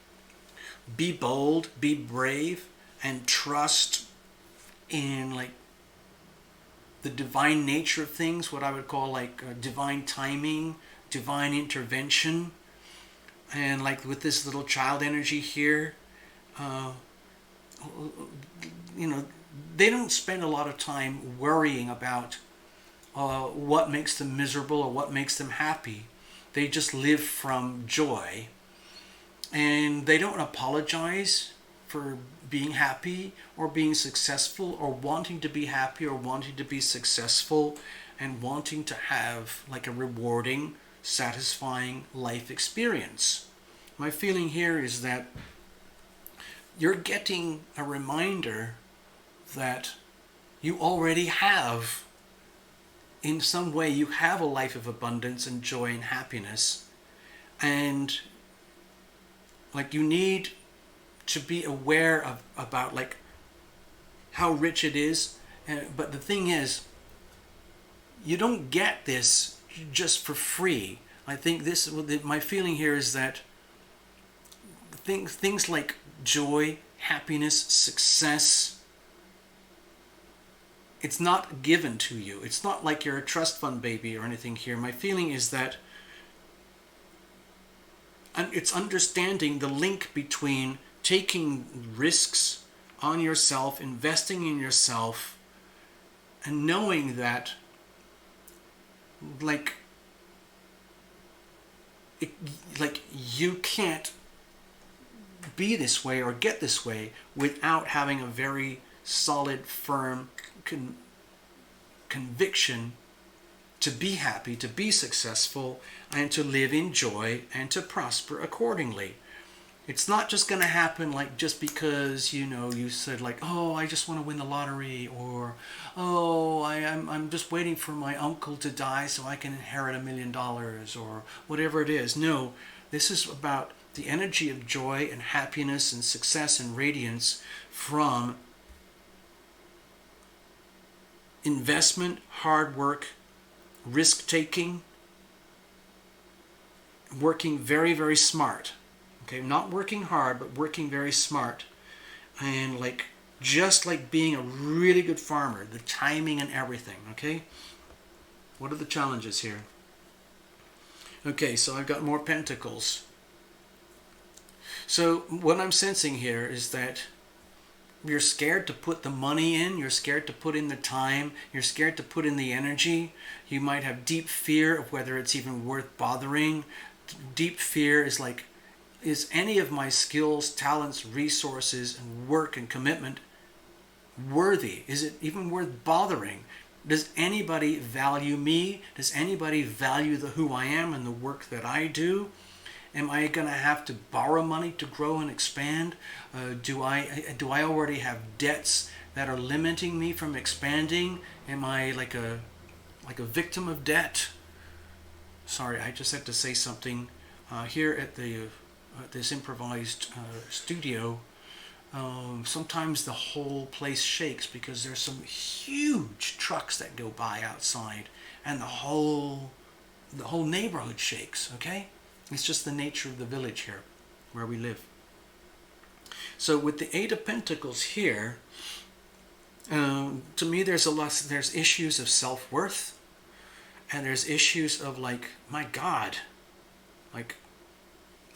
be bold, be brave, and trust in like the divine nature of things, what I would call like divine timing, divine intervention. And like with this little child energy here, they don't spend a lot of time worrying about what makes them miserable or what makes them happy. They just live from joy, and they don't apologize for being happy or being successful or wanting to be happy or wanting to be successful and wanting to have like a rewarding, satisfying life experience. My feeling here is that you're getting a reminder that you already have, in some way, you have a life of abundance and joy and happiness, and like you need to be aware of about like how rich it is. But the thing is, you don't get this just for free. I think this, my feeling here is that things like joy, happiness, success, it's not given to you. It's not like you're a trust fund baby or anything here. My feeling is that it's understanding the link between taking risks on yourself, investing in yourself, and knowing that like you can't be this way or get this way without having a very solid, firm conviction to be happy, to be successful, and to live in joy and to prosper accordingly. It's not just going to happen like just because, you know, you said like, oh, I just want to win the lottery, or oh, I'm just waiting for my uncle to die so I can inherit $1 million, or whatever it is. No, this is about the energy of joy and happiness and success and radiance from investment, hard work, risk-taking, working very, very smart. Okay, not working hard, but working very smart. And like, just like being a really good farmer, the timing and everything, okay? What are the challenges here? Okay, so I've got more pentacles. So what I'm sensing here is that you're scared to put the money in, you're scared to put in the time, you're scared to put in the energy. You might have deep fear of whether it's even worth bothering. Deep fear is like, is any of my skills, talents, resources, and work and commitment worthy? Is it even worth bothering? Does anybody value me? Does anybody value who I am and the work that I do? Am I going to have to borrow money to grow and expand? Do I already have debts that are limiting me from expanding? Am I like a victim of debt? Sorry, I just had to say something here at this improvised studio. Sometimes the whole place shakes because there's some huge trucks that go by outside, and the whole neighborhood shakes. Okay. It's just the nature of the village here where we live. So with the Eight of Pentacles here, to me there's issues of self-worth, and there's issues of like, my God, like,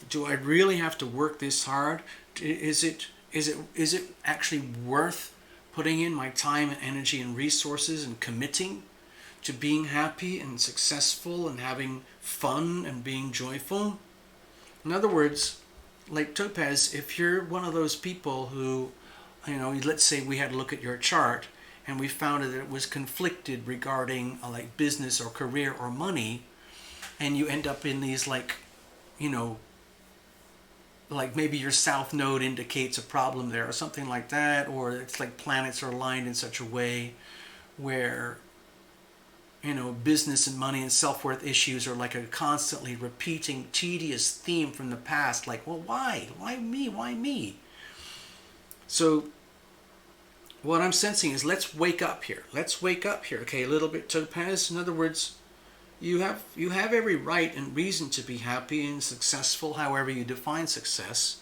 do I really have to work this hard? Is it actually worth putting in my time and energy and resources and committing to being happy and successful and having fun and being joyful? In other words, like Topaz, if you're one of those people who, you know, let's say we had to look at your chart and we found that it was conflicted regarding like business or career or money, and you end up in these like, you know, like maybe your south node indicates a problem there or something like that, or it's like planets are aligned in such a way where, you know, business and money and self-worth issues are like a constantly repeating tedious theme from the past. Like, well, why me? So what I'm sensing is, let's wake up here. Okay, a little bit, Topaz. In other words, you have every right and reason to be happy and successful, however you define success.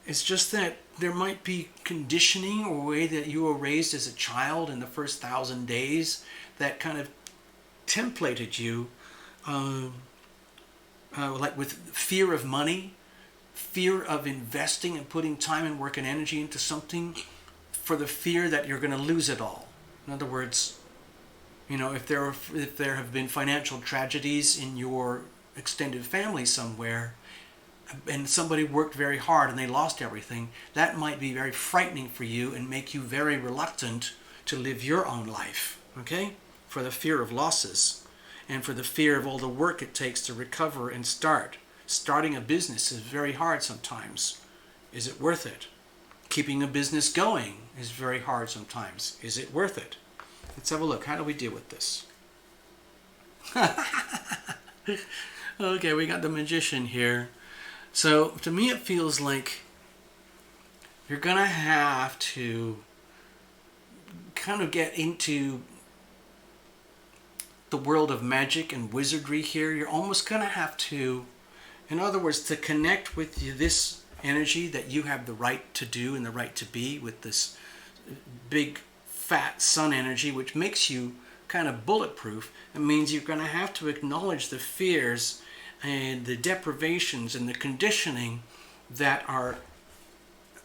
It's just that there might be conditioning or way that you were raised as a child in the first 1,000 days that kind of templated you, like with fear of money, fear of investing and putting time and work and energy into something for the fear that you're going to lose it all. In other words, if there have been financial tragedies in your extended family somewhere, and somebody worked very hard and they lost everything, that might be very frightening for you and make you very reluctant to live your own life, okay? For the fear of losses and for the fear of all the work it takes to recover and start. Starting a business is very hard sometimes. Is it worth it? Keeping a business going is very hard sometimes. Is it worth it? Let's have a look. How do we deal with this? Okay, we got the Magician here. So to me it feels like you're going to have to kind of get into the world of magic and wizardry here. You're almost going to have to, in other words, to connect with this energy that you have the right to do and the right to be with this big fat sun energy, which makes you kind of bulletproof. It means you're going to have to acknowledge the fears and the deprivations and the conditioning that are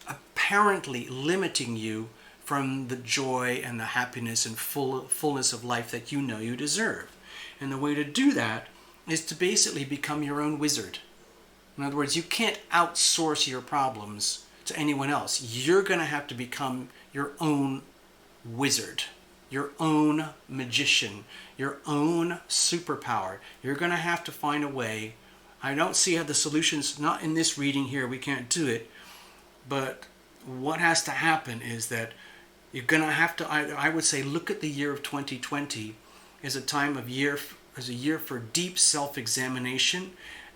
apparently limiting you from the joy and the happiness and fullness of life that you know you deserve. And the way to do that is to basically become your own wizard. In other words, you can't outsource your problems to anyone else. You're going to have to become your own wizard, your own magician, your own superpower. You're going to have to find a way. I don't see how the solutions, not in this reading here, we can't do it, but what has to happen is that you're going to have to, I would say, look at the year of 2020 as a year for deep self-examination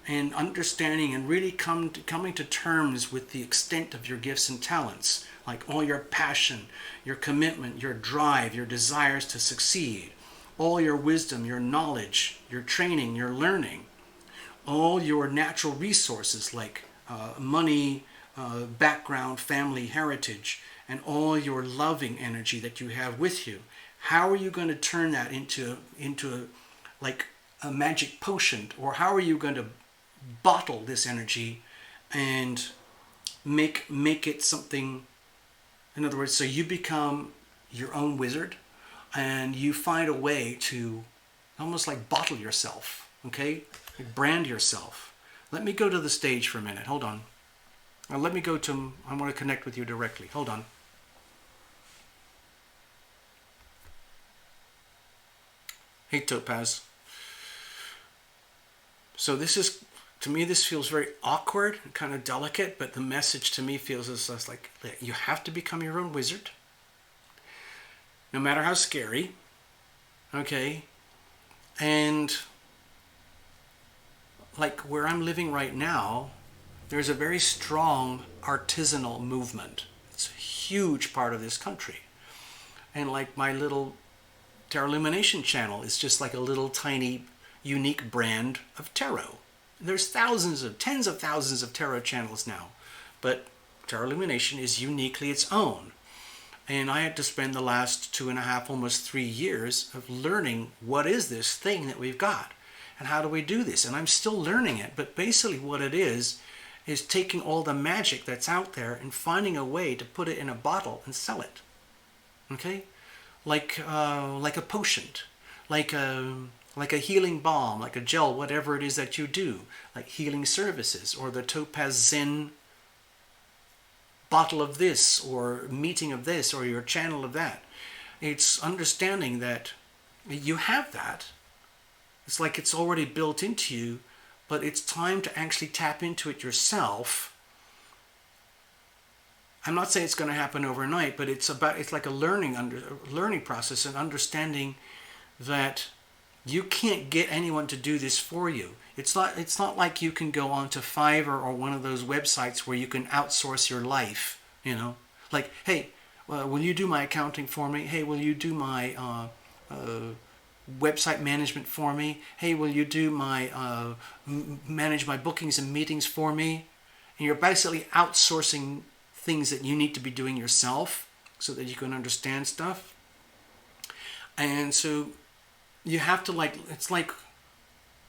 and understanding and really coming to terms with the extent of your gifts and talents, like all your passion, your commitment, your drive, your desires to succeed, all your wisdom, your knowledge, your training, your learning, all your natural resources like money, background, family, heritage, and all your loving energy that you have with you. How are you going to turn that into like a magic potion? Or how are you going to bottle this energy and make it something, in other words, so you become your own wizard and you find a way to almost like bottle yourself, okay? Like brand yourself. Let me go to the stage for a minute. Hold on. Now let me go to, I want to connect with you directly. Hold on. Hey Topaz. So this is, to me this feels very awkward, kind of delicate, but the message to me feels as like you have to become your own wizard. No matter how scary. Okay? And like where I'm living right now, there's a very strong artisanal movement. It's a huge part of this country. And like my little Tarot Lumination channel is just like a little tiny unique brand of tarot. There's tens of thousands of tarot channels now, but Tarot Lumination is uniquely its own. And I had to spend the last 2.5, almost 3 years of learning what is this thing that we've got and how do we do this. And I'm still learning it, but basically what it is taking all the magic that's out there and finding a way to put it in a bottle and sell it. Okay? Like a potion, like a healing balm, like a gel, whatever it is that you do, like healing services, or the Topaz Zen bottle of this, or meeting of this, or your channel of that. It's understanding that you have that. It's like it's already built into you, but it's time to actually tap into it yourself. I'm not saying it's going to happen overnight, but it's like a learning process and understanding that you can't get anyone to do this for you. It's not like you can go on to Fiverr or one of those websites where you can outsource your life, you know. Like, hey, will you do my accounting for me? Hey, will you do my website management for me? Hey, will you do my manage my bookings and meetings for me? And you're basically outsourcing things that you need to be doing yourself so that you can understand stuff. And so you have to, like, it's like,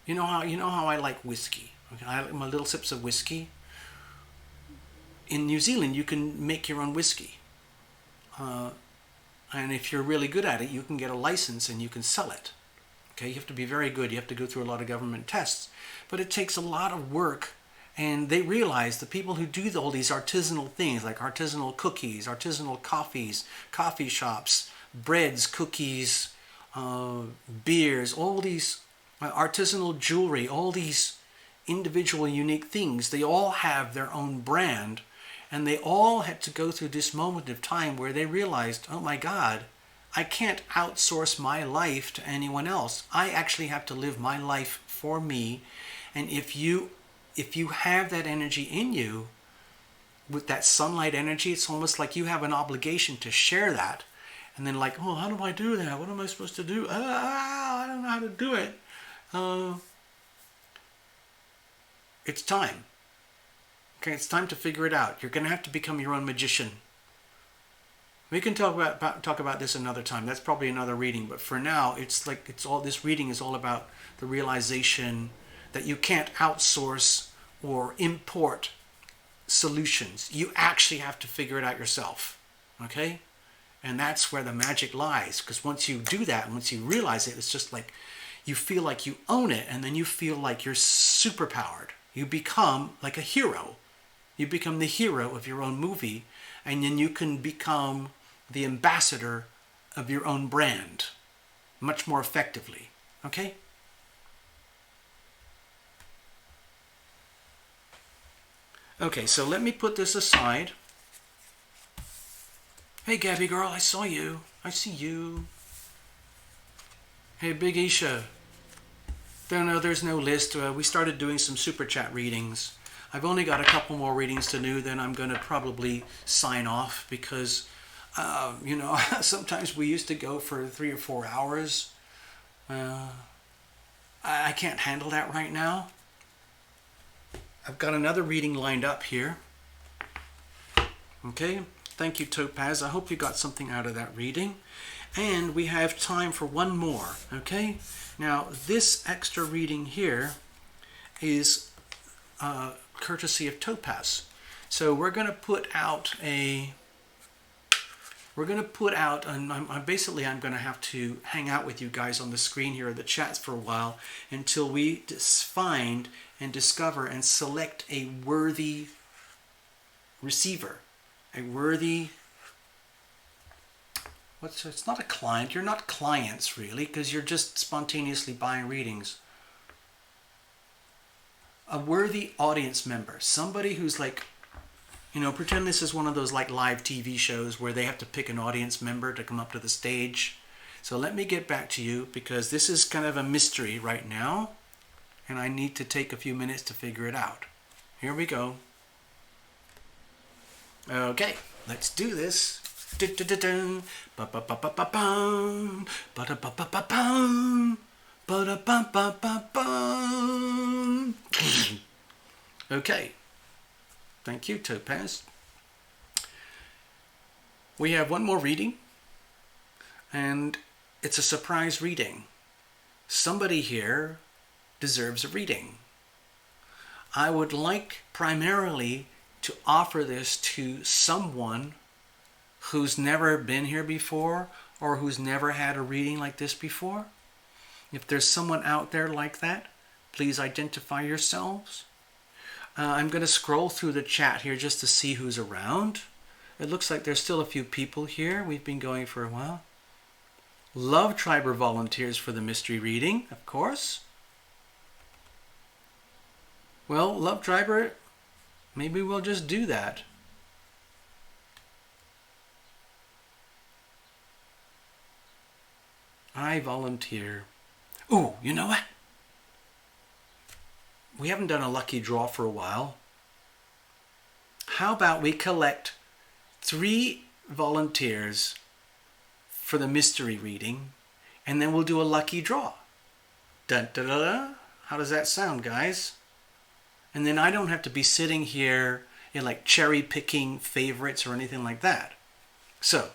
you know how I like whiskey. Okay? I like my little sips of whiskey. In New Zealand, you can make your own whiskey. And if you're really good at it, you can get a license and you can sell it. Okay, you have to be very good. You have to go through a lot of government tests. But it takes a lot of work. And they realize the people who do all these artisanal things, like artisanal cookies, artisanal coffees, coffee shops, breads, cookies, beers, all these artisanal jewelry, all these individual unique things, they all have their own brand. And they all had to go through this moment of time where they realized, oh my God, I can't outsource my life to anyone else. I actually have to live my life for me. And if you have that energy in you, with that sunlight energy, it's almost like you have an obligation to share that. And then like, oh, how do I do that? What am I supposed to do? I don't know how to do it. It's time. Okay, it's time to figure it out. You're going to have to become your own magician. We can talk about this another time. That's probably another reading. But for now, this reading is all about the realization that you can't outsource or import solutions. You actually have to figure it out yourself. Okay? And that's where the magic lies. Because once you do that, once you realize it, it's just like you feel like you own it, and then you feel like you're superpowered. You become like a hero. You become the hero of your own movie, and then you can become the ambassador of your own brand much more effectively. Okay? Okay, so let me put this aside. Hey, Gabby girl, I saw you. I see you. Hey, Big Isha. No, there's no list. We started doing some super chat readings. I've only got a couple more readings to do, then I'm going to probably sign off because, sometimes we used to go for 3 or 4 hours. I can't handle that right now. I've got another reading lined up here. Okay, thank you, Topaz. I hope you got something out of that reading. And we have time for one more, okay? Now, this extra reading here is courtesy of Topaz. So we're going to put out I'm going to have to hang out with you guys on the screen here or the chats for a while until we find and discover and select a worthy receiver, a worthy, it's not a client, you're not clients really, because you're just spontaneously buying readings. A worthy audience member, somebody who's like, pretend this is one of those like live TV shows where they have to pick an audience member to come up to the stage. So let me get back to you because this is kind of a mystery right now and I need to take a few minutes to figure it out. Here we go. Okay, let's do this. Okay, thank you, Topaz. We have one more reading, and it's a surprise reading. Somebody here deserves a reading. I would like primarily to offer this to someone who's never been here before or who's never had a reading like this before. If there's someone out there like that, please identify yourselves. I'm going to scroll through the chat here just to see who's around. It looks like there's still a few people here. We've been going for a while. Love Triber volunteers for the mystery reading, of course. Well, Love Triber, maybe we'll just do that. I volunteer. Ooh, you know what? We haven't done a lucky draw for a while. How about we collect 3 volunteers for the mystery reading, and then we'll do a lucky draw. Dun, dun, dun, dun. How does that sound, guys? And then I don't have to be sitting here like cherry picking favorites or anything like that. So,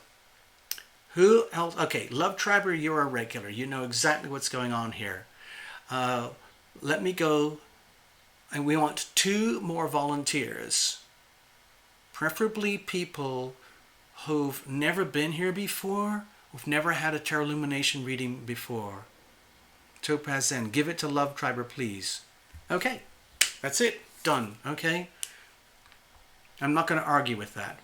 who else? Okay, Love Triber, you're a regular. You know exactly what's going on here. Let me go. And we want 2 more volunteers. Preferably people who've never been here before, who've never had a Tarot Lumination reading before. Topaz Zen, give it to Love Triber, please. Okay, that's it. Done. Okay? I'm not going to argue with that.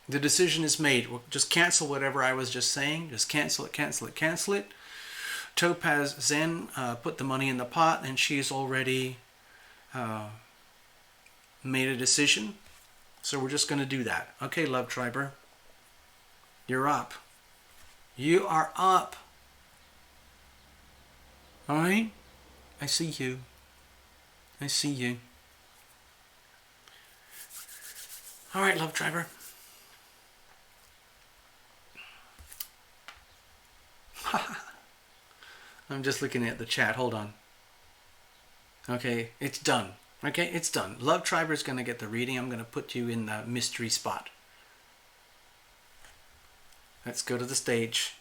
The decision is made. We'll just cancel whatever I was just saying. Just cancel it, cancel it, cancel it. Topaz Zen put the money in the pot, and she's already made a decision. So we're just going to do that. Okay, Love Triber. You're up. You are up. All right? I see you. I see you. All right, Love Triber. I'm just looking at the chat. Hold on. Okay, it's done. Okay, it's done. Love Triber is going to get the reading. I'm going to put you in the mystery spot. Let's go to the stage.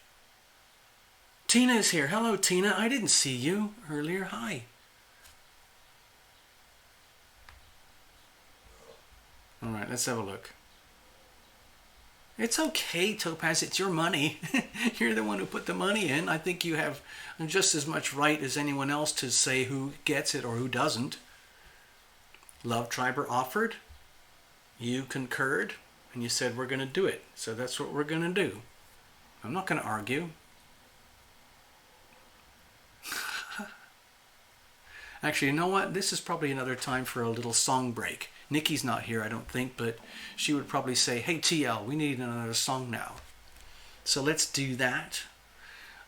Tina is here. Hello, Tina. I didn't see you earlier. Hi. All right, let's have a look. It's okay, Topaz. It's your money. You're the one who put the money in. I think you have just as much right as anyone else to say who gets it or who doesn't. Love Triber offered. You concurred. And you said we're going to do it. So that's what we're going to do. I'm not going to argue. Actually, you know what? This is probably another time for a little song break. Nikki's not here, I don't think, but she would probably say, hey, TL, we need another song now. So let's do that.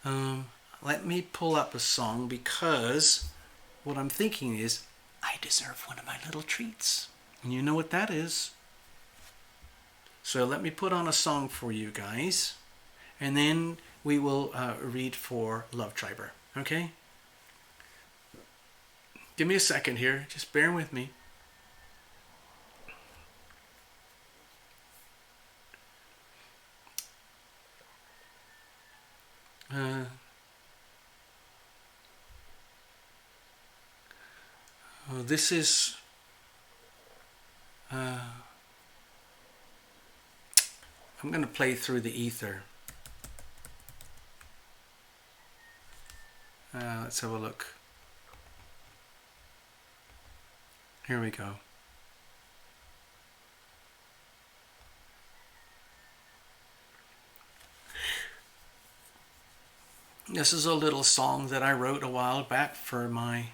Let me pull up a song, because what I'm thinking is I deserve one of my little treats. And you know what that is. So let me put on a song for you guys, and then we will read for Love Triber. Okay? Give me a second here. Just bear with me. This is I'm going to play through the ether. Let's have a look. Here we go. This is a little song that I wrote a while back for my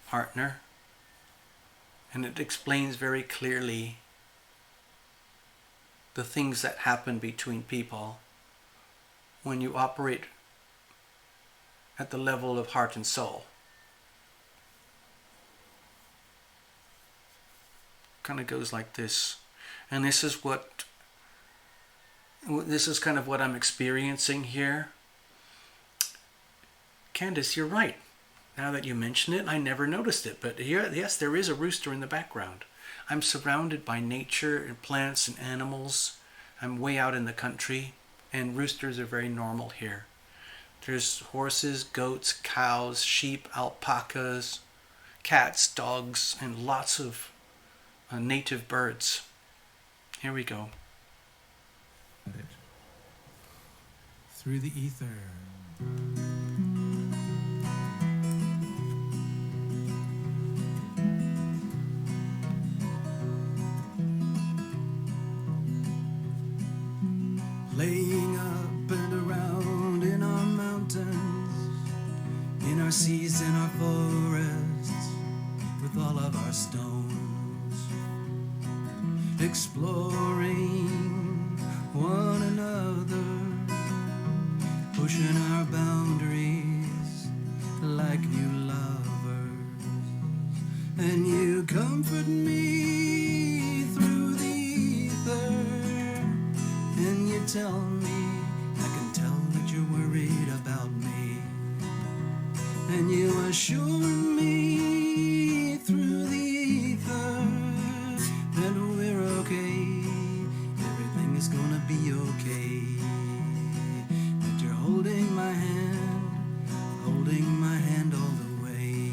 partner, and it explains very clearly the things that happen between people when you operate at the level of heart and soul. Kind of goes like this, and this is kind of what I'm experiencing here. Candace, you're right. Now that you mention it, I never noticed it, but here, yes, there is a rooster in the background. I'm surrounded by nature and plants and animals. I'm way out in the country, and roosters are very normal here. There's horses, goats, cows, sheep, alpacas, cats, dogs, and lots of native birds. Here we go. Through the ether. Laying up and around in our mountains, in our seas, in our forests, with all of our stones, exploring one another, pushing our boundaries like new lovers. And you comfort me through the ether, and you tell me, I can tell that you're worried about me, and you assure me through the ether that we're okay, everything is gonna be okay, that you're holding my hand all the way.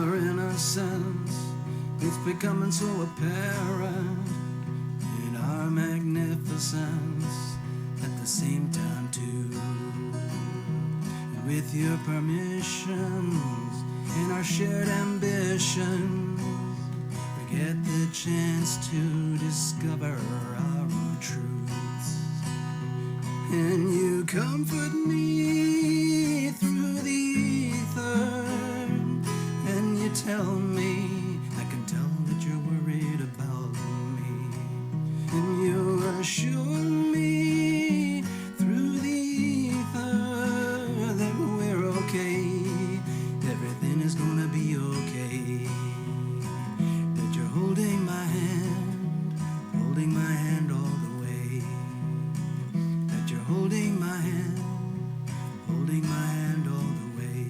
our innocence, it's becoming so apparent in our magnificence at the same time too. And with your permissions and our shared ambitions, we get the chance to discover our own truths. And you comfort me through the ether, and you tell me, I can tell that you're worried about me, and you assure me through the ether that we're okay, everything is gonna be okay, that you're holding my hand all the way, that you're holding my hand all the way,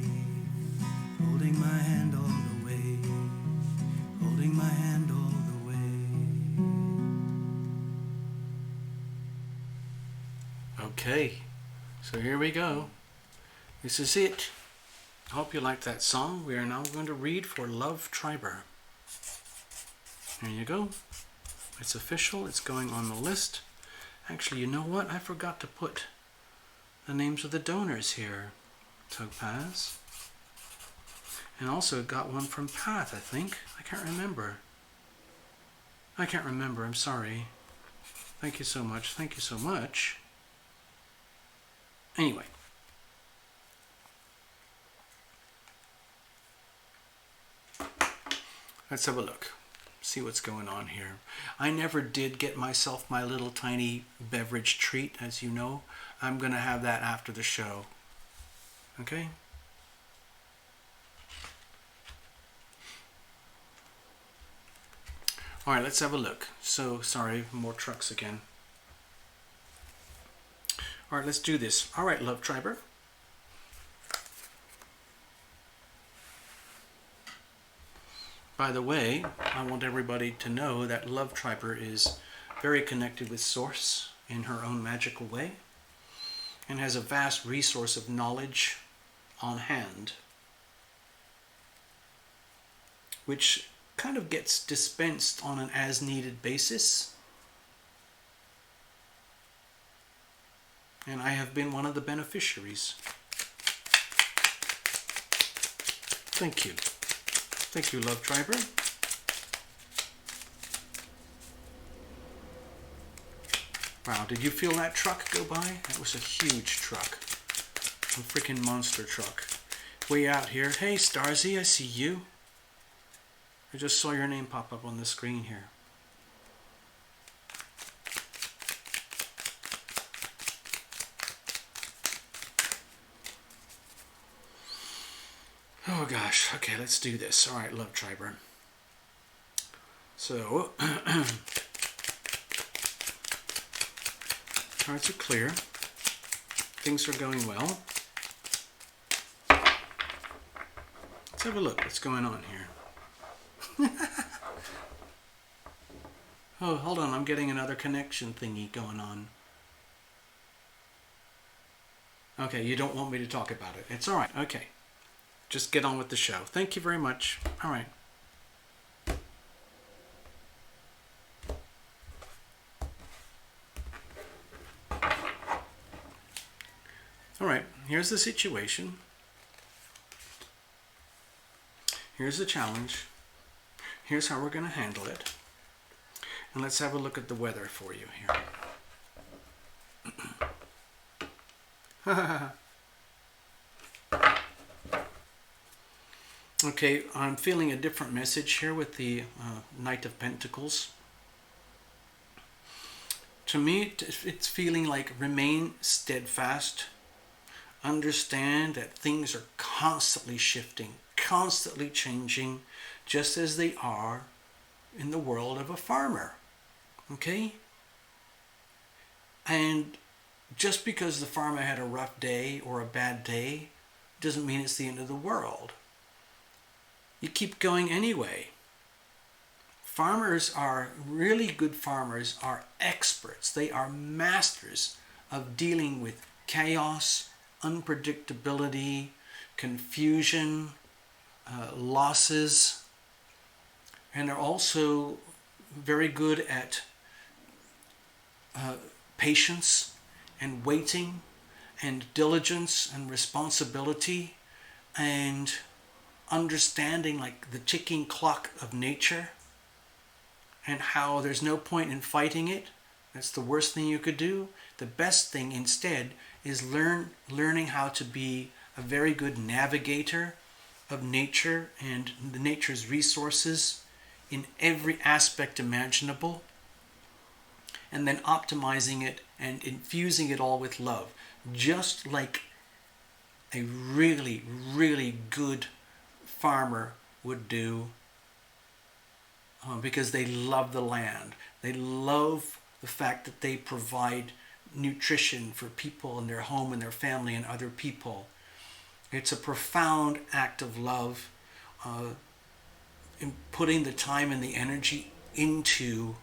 holding my hand all the way, holding my hand all the way. Okay, so here we go. This is it. I hope you liked that song. We are now going to read for Love Triber. There you go. It's official. It's going on the list. Actually, you know what? I forgot to put the names of the donors here. Topaz. And also got one from Path, I think. I can't remember. I'm sorry. Thank you so much. Thank you so much. Anyway. Let's have a look. See what's going on here. I never did get myself my little tiny beverage treat, as you know. I'm going to have that after the show. Okay? All right, let's have a look. So, sorry, more trucks again. All right, let's do this. All right, Love Triber. By the way, I want everybody to know that Love Triber is very connected with Source in her own magical way and has a vast resource of knowledge on hand, which kind of gets dispensed on an as-needed basis. And I have been one of the beneficiaries. Thank you. Thank you, Love Triber. Wow, did you feel that truck go by? That was a huge truck. A freaking monster truck. Way out here. Hey, Starzy, I see you. I just saw your name pop up on the screen here. Oh gosh, okay, let's do this. All right, Love Triber. So, cards are clear. Things are going well. Let's have a look. What's going on here? Oh, hold on. I'm getting another connection thingy going on. Okay, you don't want me to talk about it. It's all right. Okay. Just get on with the show. Thank you very much. All right. All right, here's the situation. Here's the challenge. Here's how we're going to handle it. And let's have a look at the weather for you here. Okay, I'm feeling a different message here with the Knight of Pentacles. To me, it's feeling like remain steadfast. Understand that things are constantly shifting, constantly changing, just as they are in the world of a farmer. Okay? And just because the farmer had a rough day or a bad day doesn't mean it's the end of the world. You keep going anyway. Farmers are, really good farmers are experts. They are masters of dealing with chaos, unpredictability, confusion, losses, and they're also very good at patience and waiting and diligence and responsibility and understanding like the ticking clock of nature and how there's no point in fighting it. That's the worst thing you could do. The best thing instead is learning how to be a very good navigator of nature and the nature's resources in every aspect imaginable, and then optimizing it and infusing it all with love, just like a really, really good farmer would do, because they love the land. They love the fact that they provide nutrition for people in their home and their family and other people. It's a profound act of love, in putting the time and the energy into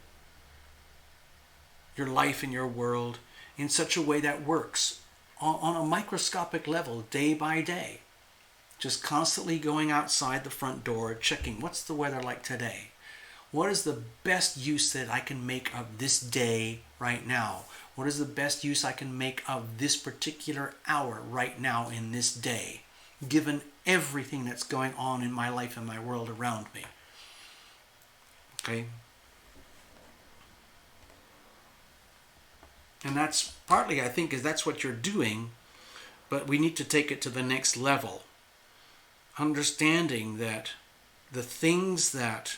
your life and your world in such a way that works on a microscopic level, day by day. Just constantly going outside the front door, checking what's the weather like today. What is the best use that I can make of this day right now? What is the best use I can make of this particular hour right now in this day, given everything that's going on in my life and my world around me? Okay? And that's partly, I think, is that's what you're doing, but we need to take it to the next level. Understanding that the things that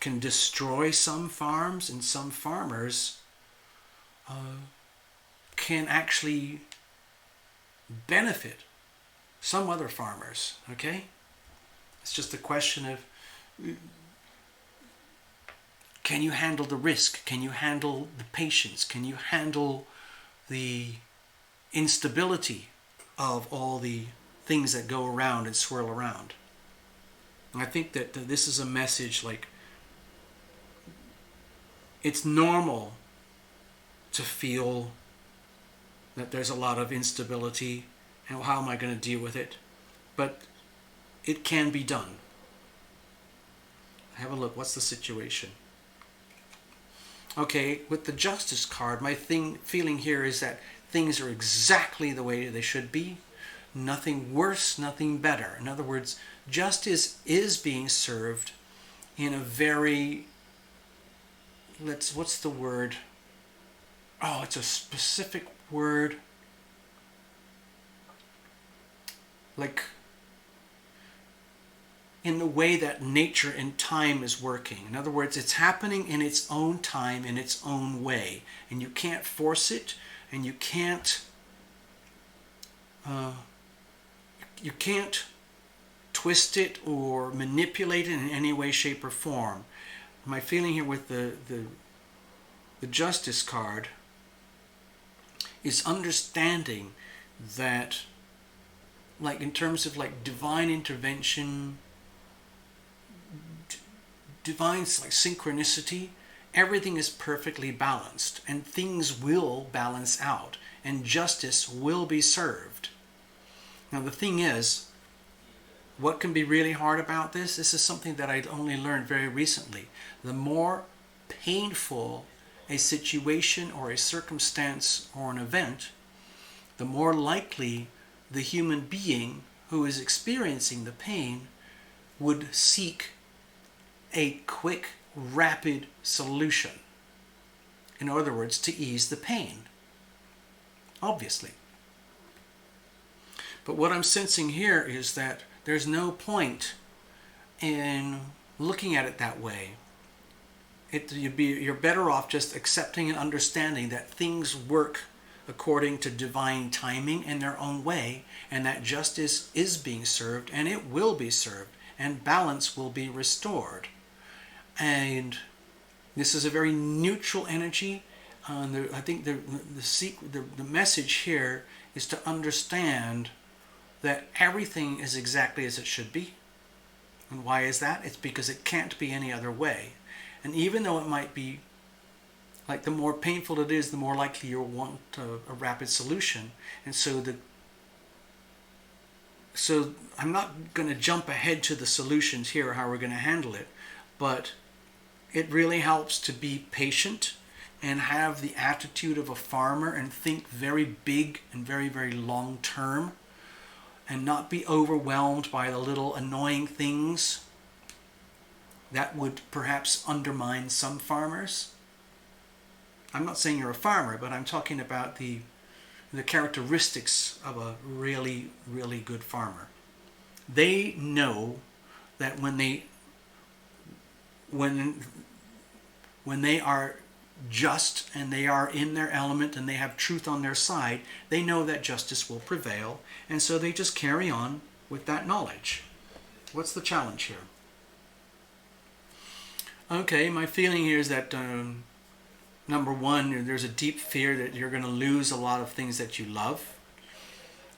can destroy some farms and some farmers can actually benefit some other farmers, okay? It's just a question of, can you handle the risk? Can you handle the patience? Can you handle the instability of all the things that go around and swirl around? And I think that this is a message like, it's normal to feel that there's a lot of instability and how am I going to deal with it? But it can be done. Have a look. What's the situation? Okay, with the Justice card, my feeling here is that things are exactly the way they should be. Nothing worse, nothing better. In other words, justice is being served in a very, what's the word? Oh, it's a specific word. Like, in the way that nature and time is working. In other words, it's happening in its own time, in its own way. And you can't force it, and you can't twist it or manipulate it in any way, shape, or form. My feeling here with the Justice card is understanding that, like in terms of like divine intervention, divine like synchronicity, everything is perfectly balanced and things will balance out and justice will be served. Now the thing is, what can be really hard about this? This is something that I'd only learned very recently. The more painful a situation or a circumstance or an event, the more likely the human being who is experiencing the pain would seek a quick, rapid solution. In other words, to ease the pain. Obviously. But what I'm sensing here is that there's no point in looking at it that way. You're better off just accepting and understanding that things work according to divine timing in their own way, and that justice is being served, and it will be served, and balance will be restored. And this is a very neutral energy. I think the message here is to understand that everything is exactly as it should be. And why is that? It's because it can't be any other way. And even though it might be, like the more painful it is, the more likely you'll want a rapid solution. And so the So I'm not going to jump ahead to the solutions here, how we're going to handle it, but it really helps to be patient and have the attitude of a farmer and think very big and very, very long term, and not be overwhelmed by the little annoying things that would perhaps undermine some farmers. I'm not saying you're a farmer, but I'm talking about the characteristics of a really, really good farmer. They know that when they are just and they are in their element and they have truth on their side, they know that justice will prevail, and so they just carry on with that knowledge. What's the challenge here? Okay, my feeling here is that number one, there's a deep fear that you're going to lose a lot of things that you love,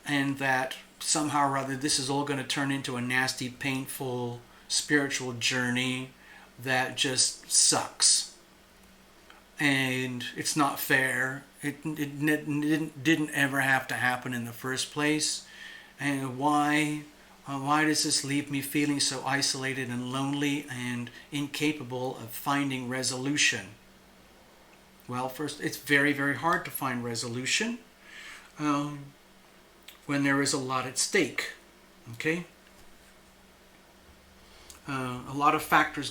and that somehow or other this is all going to turn into a nasty, painful spiritual journey that just sucks. And it's not fair. It didn't ever have to happen in the first place. And why does this leave me feeling so isolated and lonely and incapable of finding resolution? Well, first, it's very, very hard to find resolution when there is a lot at stake. Okay? A lot of factors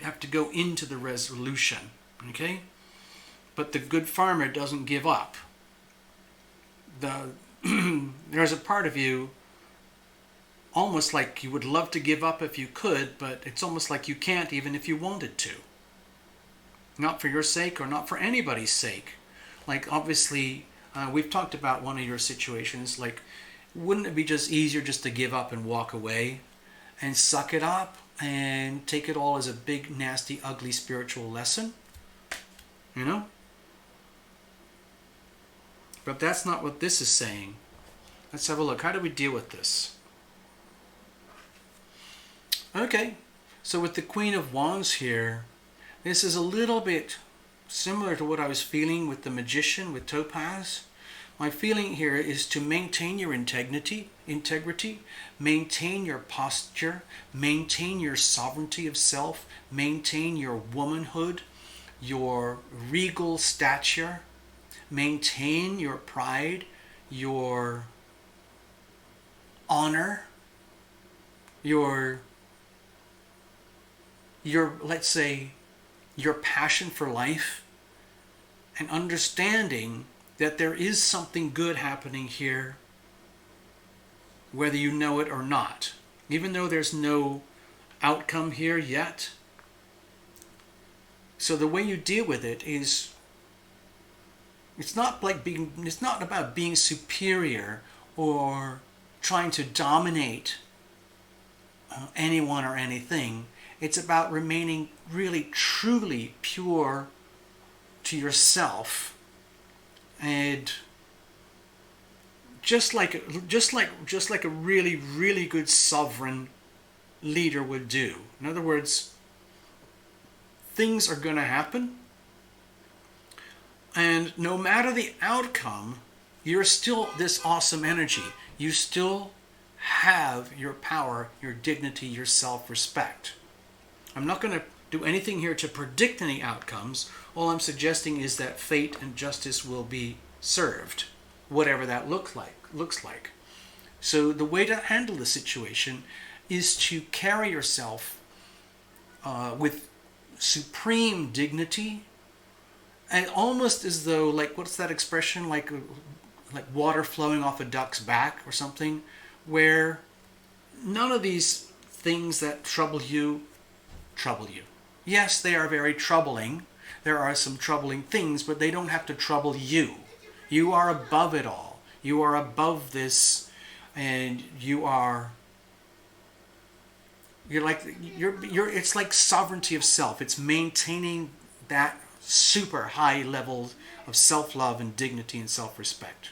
have to go into the resolution. Okay? But the good farmer doesn't give up. There's a part of you almost like you would love to give up if you could, but it's almost like you can't even if you wanted to. Not for your sake or not for anybody's sake. Like, obviously, we've talked about one of your situations. Like, wouldn't it be just easier just to give up and walk away and suck it up and take it all as a big, nasty, ugly spiritual lesson? You know? But that's not what this is saying. Let's have a look. How do we deal with this? Okay, so with the Queen of Wands here, this is a little bit similar to what I was feeling with the Magician, with Topaz. My feeling here is to maintain your integrity, maintain your posture, maintain your sovereignty of self, maintain your womanhood, your regal stature, maintain your pride, your honor, your let's say, your passion for life, and understanding that there is something good happening here, whether you know it or not. Even though there's no outcome here yet. So the way you deal with it is, it's not about being superior or trying to dominate anyone or anything. It's about remaining really, truly pure to yourself, and just like a really, really good sovereign leader would do. In other words, things are going to happen, and no matter the outcome, you're still this awesome energy. You still have your power, your dignity, your self-respect. I'm not going to do anything here to predict any outcomes. All I'm suggesting is that fate and justice will be served, whatever that looks like. So the way to handle the situation is to carry yourself with supreme dignity, and almost as though, like, what's that expression, like water flowing off a duck's back or something, where none of these things that trouble you. Yes, they are very troubling. There are some troubling things, but they don't have to trouble you. You are above it all. You are above this, and it's like sovereignty of self. It's maintaining that super high level of self-love and dignity and self-respect.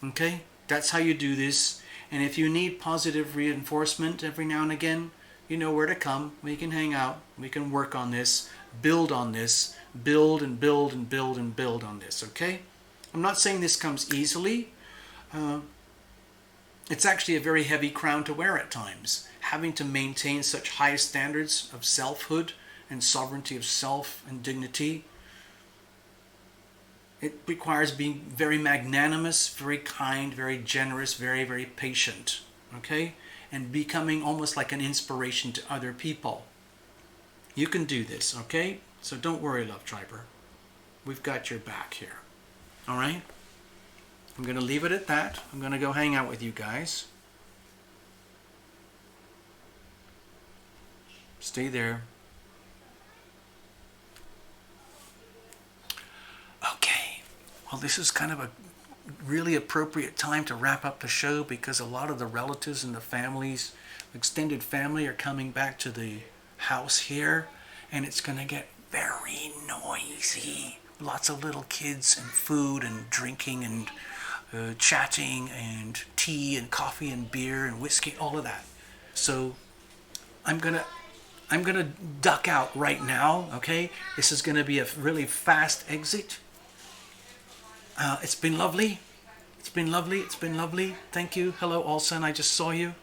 Okay? That's how you do this. And if you need positive reinforcement every now and again, you know where to come. We can hang out. We can work on this, build on this, build and build and build and build on this, okay? I'm not saying this comes easily. It's actually a very heavy crown to wear at times. Having to maintain such high standards of selfhood and sovereignty of self and dignity. It requires being very magnanimous, very kind, very generous, very, very patient. Okay? And becoming almost like an inspiration to other people. You can do this, okay? So don't worry, Love Triber. We've got your back here. All right? I'm going to leave it at that. I'm going to go hang out with you guys. Stay there. Okay. Well, this is kind of a really appropriate time to wrap up the show because a lot of the relatives and the families, extended family, are coming back to the house here, and it's going to get very noisy. Lots of little kids and food and drinking and chatting and tea and coffee and beer and whiskey, all of that. So I'm gonna duck out right now. Okay, this is gonna be a really fast exit. It's been lovely. It's been lovely. It's been lovely. Thank you. Hello, Olsen. I just saw you.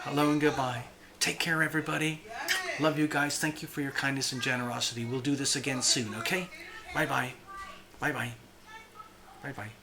Hello and goodbye. Take care, everybody. Love you guys. Thank you for your kindness and generosity. We'll do this again soon, okay? Bye-bye. Bye-bye. Bye-bye.